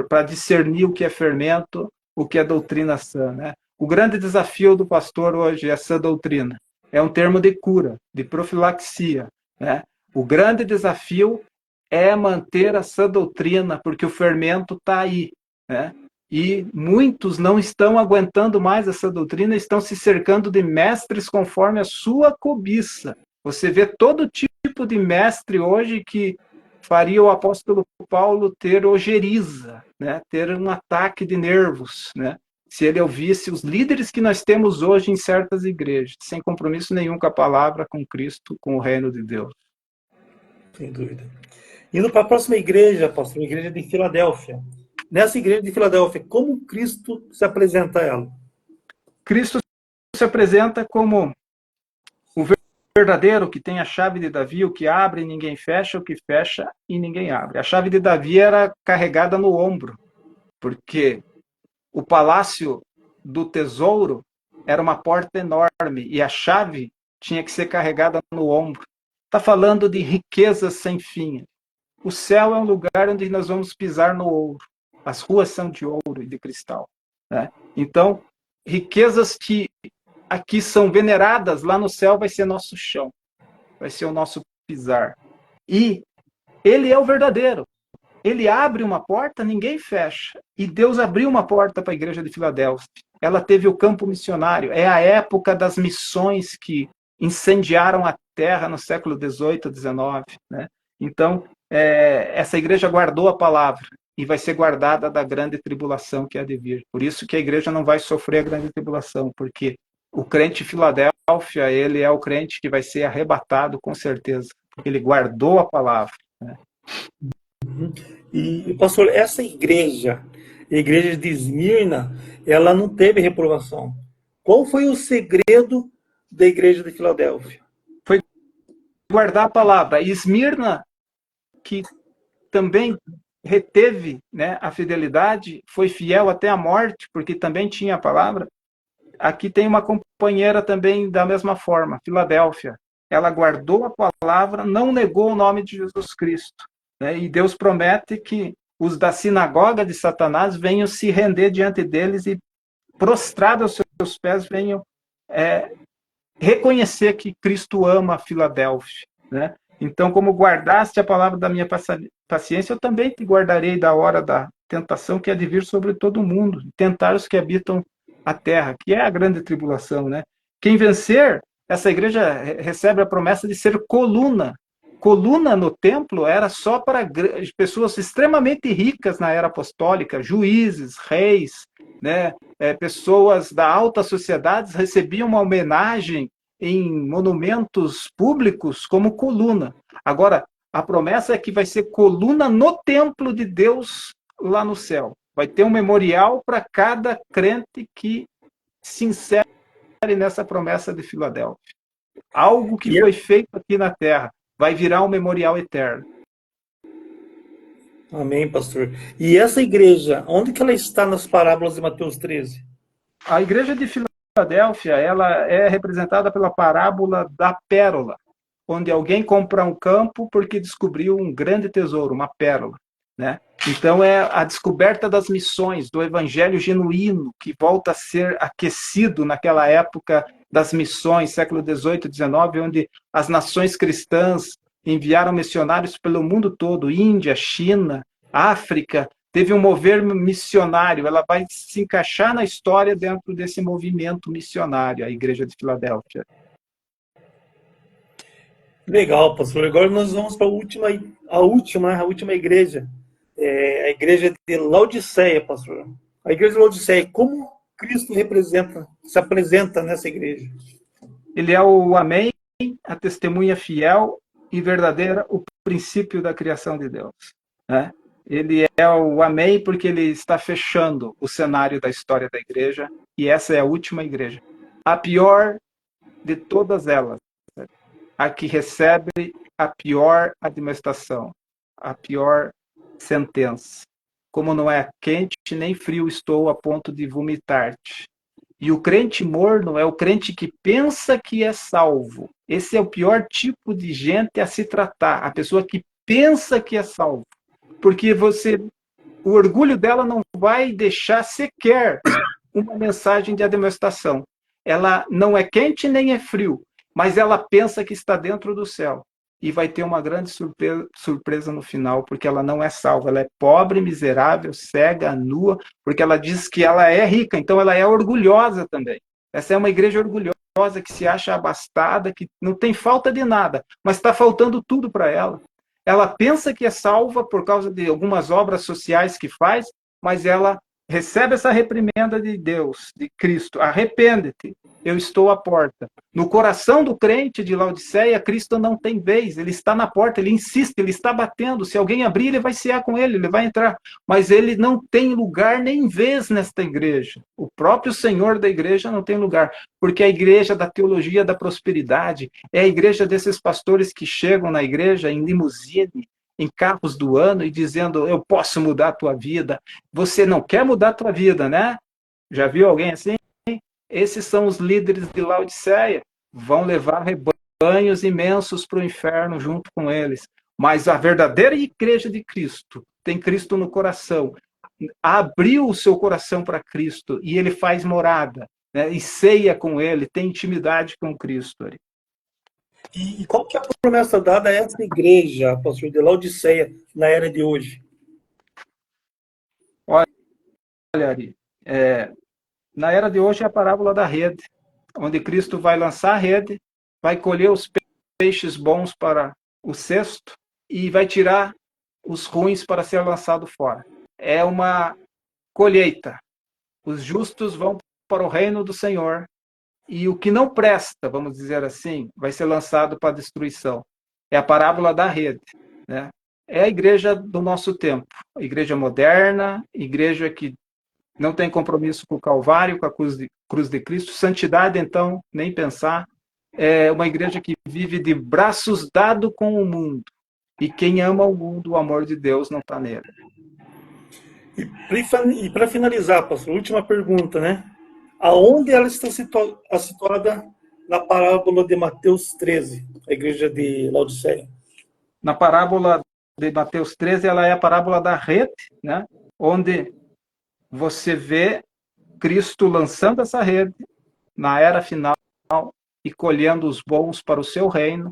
para discernir o que é fermento, o que é doutrina sã, né? O grande desafio do pastor hoje é essa doutrina. É um termo de cura, de profilaxia, né? O grande desafio é manter a sã doutrina, porque o fermento está aí, né? E muitos não estão aguentando mais essa doutrina, estão se cercando de mestres conforme a sua cobiça. Você vê todo tipo de mestre hoje que faria o apóstolo Paulo ter ojeriza, né? Ter um ataque de nervos, né? Se ele ouvisse os líderes que nós temos hoje em certas igrejas, sem compromisso nenhum com a palavra, com Cristo, com o reino de Deus. Sem dúvida. Indo para a próxima igreja, pastor, a igreja de Filadélfia. Nessa igreja de Filadélfia, como Cristo se apresenta a ela? Cristo se apresenta como o verdadeiro, que tem a chave de Davi, o que abre e ninguém fecha, o que fecha e ninguém abre. A chave de Davi era carregada no ombro, porque o palácio do tesouro era uma porta enorme e a chave tinha que ser carregada no ombro. Está falando de riquezas sem fim. O céu é um lugar onde nós vamos pisar no ouro. As ruas são de ouro e de cristal, né? Então, riquezas que aqui são veneradas, lá no céu vai ser nosso chão, vai ser o nosso pisar. E ele é o verdadeiro. Ele abre uma porta, ninguém fecha. E Deus abriu uma porta para a igreja de Filadélfia. Ela teve o campo missionário. É a época das missões que incendiaram a terra no século XVIII, XIX, né? Então, essa igreja guardou a palavra e vai ser guardada da grande tribulação que há de vir. Por isso que a igreja não vai sofrer a grande tribulação, porque o crente de Filadélfia, ele é o crente que vai ser arrebatado com certeza, porque ele guardou a palavra, né? E, pastor, essa igreja, a igreja de Esmirna, ela não teve reprovação. Qual foi o segredo da igreja de Filadélfia? Foi guardar a palavra. Esmirna, que também reteve, né, a fidelidade, foi fiel até a morte, porque também tinha a palavra. Aqui tem uma companheira também da mesma forma, Filadélfia. Ela guardou a palavra, não negou o nome de Jesus Cristo, né? E Deus promete que os da sinagoga de Satanás venham se render diante deles e, prostrados aos seus pés, venham reconhecer que Cristo ama a Filadélfia, né? Então, como guardaste a palavra da minha paciência, eu também te guardarei da hora da tentação que há de vir sobre todo mundo, tentar os que habitam a terra, que é a grande tribulação, né? Quem vencer, essa igreja recebe a promessa de ser coluna. Coluna no templo era só para pessoas extremamente ricas na era apostólica, juízes, reis, né? Pessoas da alta sociedade recebiam uma homenagem em monumentos públicos como coluna. Agora, a promessa é que vai ser coluna no templo de Deus lá no céu. Vai ter um memorial para cada crente que se insere nessa promessa de Filadélfia. Algo que foi feito aqui na terra vai virar um memorial eterno. Amém, pastor. E essa igreja, onde que ela está nas parábolas de Mateus 13? A igreja de Filadélfia, ela é representada pela parábola da pérola, onde alguém compra um campo porque descobriu um grande tesouro, uma pérola, né? Então é a descoberta das missões, do evangelho genuíno, que volta a ser aquecido naquela época das missões, século XVIII, XIX, onde as nações cristãs enviaram missionários pelo mundo todo, Índia, China, África, teve um mover missionário, ela vai se encaixar na história dentro desse movimento missionário, a Igreja de Filadélfia. Legal, pastor. Agora nós vamos para a última igreja. A igreja de Laodiceia, pastor. A igreja de Laodiceia, como Cristo se apresenta nessa igreja? Ele é o Amém, a testemunha fiel e verdadeira, o princípio da criação de Deus, né? Ele é o Amém porque ele está fechando o cenário da história da igreja, e essa é a última igreja. A pior de todas elas, a que recebe a pior admoestação, a pior sentença. Como não é quente nem frio, estou a ponto de vomitar-te. E o crente morno é o crente que pensa que é salvo. Esse é o pior tipo de gente a se tratar, a pessoa que pensa que é salvo. Porque o orgulho dela não vai deixar sequer uma mensagem de admoestação. Ela não é quente nem é frio, mas ela pensa que está dentro do céu. E vai ter uma grande surpresa no final, porque ela não é salva. Ela é pobre, miserável, cega, nua, porque ela diz que ela é rica, então ela é orgulhosa também. Essa é uma igreja orgulhosa, que se acha abastada, que não tem falta de nada, mas está faltando tudo para ela. Ela pensa que é salva por causa de algumas obras sociais que faz, mas ela recebe essa reprimenda de Deus, de Cristo. Arrepende-te, eu estou à porta. No coração do crente de Laodiceia, Cristo não tem vez, ele está na porta, ele insiste, ele está batendo. Se alguém abrir, ele vai cear com ele, ele vai entrar. Mas ele não tem lugar nem vez nesta igreja. O próprio Senhor da igreja não tem lugar, porque a igreja da teologia da prosperidade é a igreja desses pastores que chegam na igreja em limusine, em carros do ano e dizendo, eu posso mudar a tua vida. Você não quer mudar a tua vida, né? Já viu alguém assim? Esses são os líderes de Laodiceia. Vão levar rebanhos imensos para o inferno junto com eles. Mas a verdadeira igreja de Cristo tem Cristo no coração. Abriu o seu coração para Cristo e ele faz morada, né? E ceia com ele, tem intimidade com Cristo. E qual que é a promessa dada a essa igreja, pastor, de Laodiceia, na era de hoje? Olha, Ari, na era de hoje é a parábola da rede, onde Cristo vai lançar a rede, vai colher os peixes bons para o cesto e vai tirar os ruins para ser lançado fora. É uma colheita. Os justos vão para o reino do Senhor e o que não presta, vamos dizer assim, vai ser lançado para a destruição. É a parábola da rede, né? É a igreja do nosso tempo, a igreja moderna, igreja que não tem compromisso com o Calvário, com a cruz de Cristo. Santidade, então, nem pensar. É uma igreja que vive de braços dados com o mundo. E quem ama o mundo, o amor de Deus não está nele. E para finalizar, pastor, última pergunta, né? Aonde ela está situada na parábola de Mateus 13, a igreja de Laodiceia? Na parábola de Mateus 13, ela é a parábola da rede, né? Onde você vê Cristo lançando essa rede na era final e colhendo os bons para o seu reino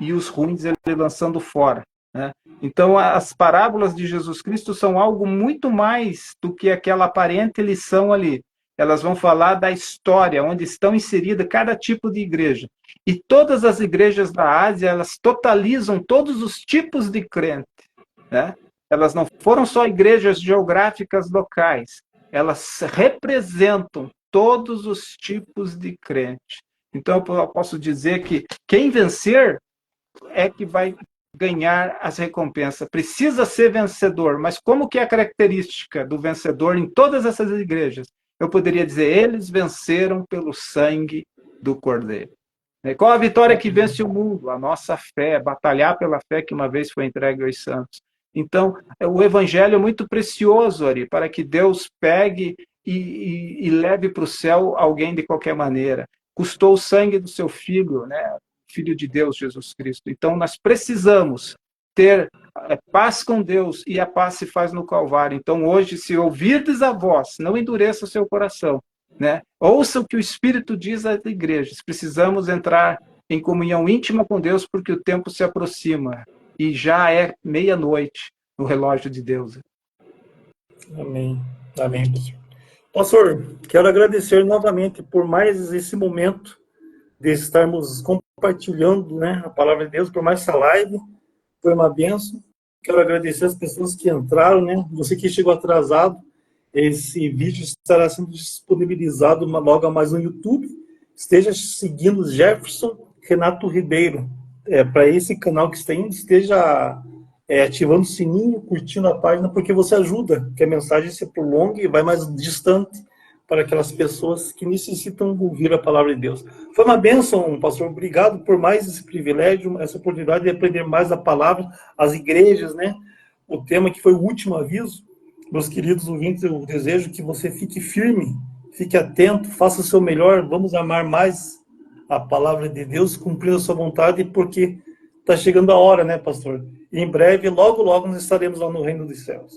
e os ruins ele lançando fora, né? Então, as parábolas de Jesus Cristo são algo muito mais do que aquela aparente lição ali. Elas vão falar da história, onde estão inseridas cada tipo de igreja. E todas as igrejas da Ásia, elas totalizam todos os tipos de crente, né? Elas não foram só igrejas geográficas locais, elas representam todos os tipos de crente. Então, eu posso dizer que quem vencer é que vai ganhar as recompensas. Precisa ser vencedor, mas como que é a característica do vencedor em todas essas igrejas? Eu poderia dizer, eles venceram pelo sangue do Cordeiro. Qual a vitória que vence o mundo? A nossa fé, batalhar pela fé que uma vez foi entregue aos santos. Então, o evangelho é muito precioso, Ari, para que Deus pegue e leve para o céu alguém de qualquer maneira. Custou o sangue do seu filho, né? Filho de Deus, Jesus Cristo. Então, nós precisamos ter paz com Deus, e a paz se faz no Calvário. Então, hoje, se ouvirdes a voz, não endureça o seu coração, né? Ouça o que o Espírito diz às igrejas. Precisamos entrar em comunhão íntima com Deus, porque o tempo se aproxima e já é meia-noite no relógio de Deus. Amém. Amém, pastor. Pastor, quero agradecer novamente por mais esse momento de estarmos compartilhando, né, a palavra de Deus, por mais essa live. Foi uma benção. Quero agradecer as pessoas que entraram, né? Você que chegou atrasado, esse vídeo estará sendo disponibilizado logo mais no YouTube. Esteja seguindo Jefferson Renato Ribeiro. Para esse canal que está indo, esteja ativando o sininho, curtindo a página, porque você ajuda que a mensagem se prolongue e vai mais distante para aquelas pessoas que necessitam ouvir a palavra de Deus. Foi uma bênção, pastor. Obrigado por mais esse privilégio, essa oportunidade de aprender mais a palavra, as igrejas, né? O tema que foi o último aviso. Meus queridos ouvintes, eu desejo que você fique firme, fique atento, faça o seu melhor. Vamos amar mais a palavra de Deus, cumprir a sua vontade, porque está chegando a hora, né, pastor? E em breve, logo, logo, nós estaremos lá no reino dos céus.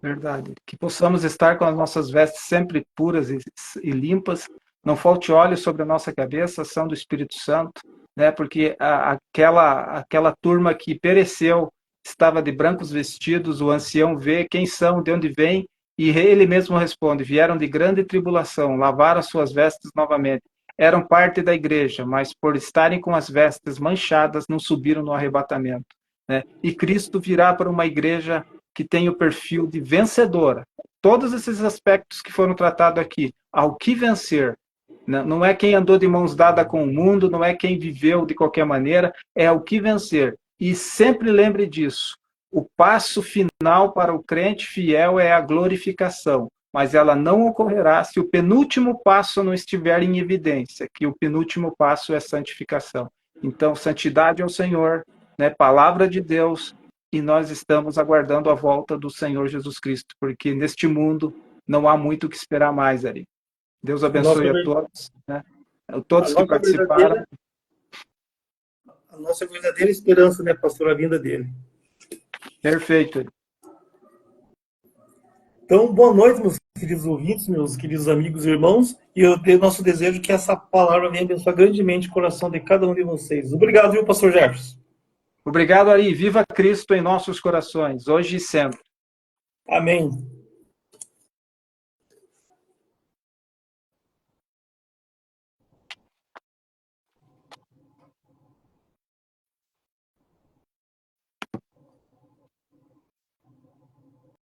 Verdade. Que possamos estar com as nossas vestes sempre puras e limpas, não falte óleo sobre a nossa cabeça, ação do Espírito Santo, né? Porque aquela turma que pereceu estava de brancos vestidos, o ancião vê quem são, de onde vêm, e ele mesmo responde: vieram de grande tribulação, lavaram as suas vestes novamente. Eram parte da igreja, mas por estarem com as vestes manchadas, não subiram no arrebatamento, né? E Cristo virá para uma igreja que tem o perfil de vencedora. Todos esses aspectos que foram tratados aqui, ao que vencer, não é quem andou de mãos dadas com o mundo, não é quem viveu de qualquer maneira, é o que vencer. E sempre lembre disso, o passo final para o crente fiel é a glorificação, mas ela não ocorrerá se o penúltimo passo não estiver em evidência, que o penúltimo passo é santificação. Então, santidade ao Senhor, né, palavra de Deus, e nós estamos aguardando a volta do Senhor Jesus Cristo, porque neste mundo não há muito o que esperar mais, Ari. Deus abençoe a todos, né? Todos que participaram. A nossa verdadeira esperança, né, pastor, a vinda dele. Perfeito, Ari. Então, boa noite, meus queridos ouvintes, meus queridos amigos e irmãos, e eu tenho nosso desejo que essa palavra venha abençoar grandemente o coração de cada um de vocês. Obrigado, viu, pastor Jefferson? Obrigado, Ari. Viva Cristo em nossos corações, hoje e sempre. Amém.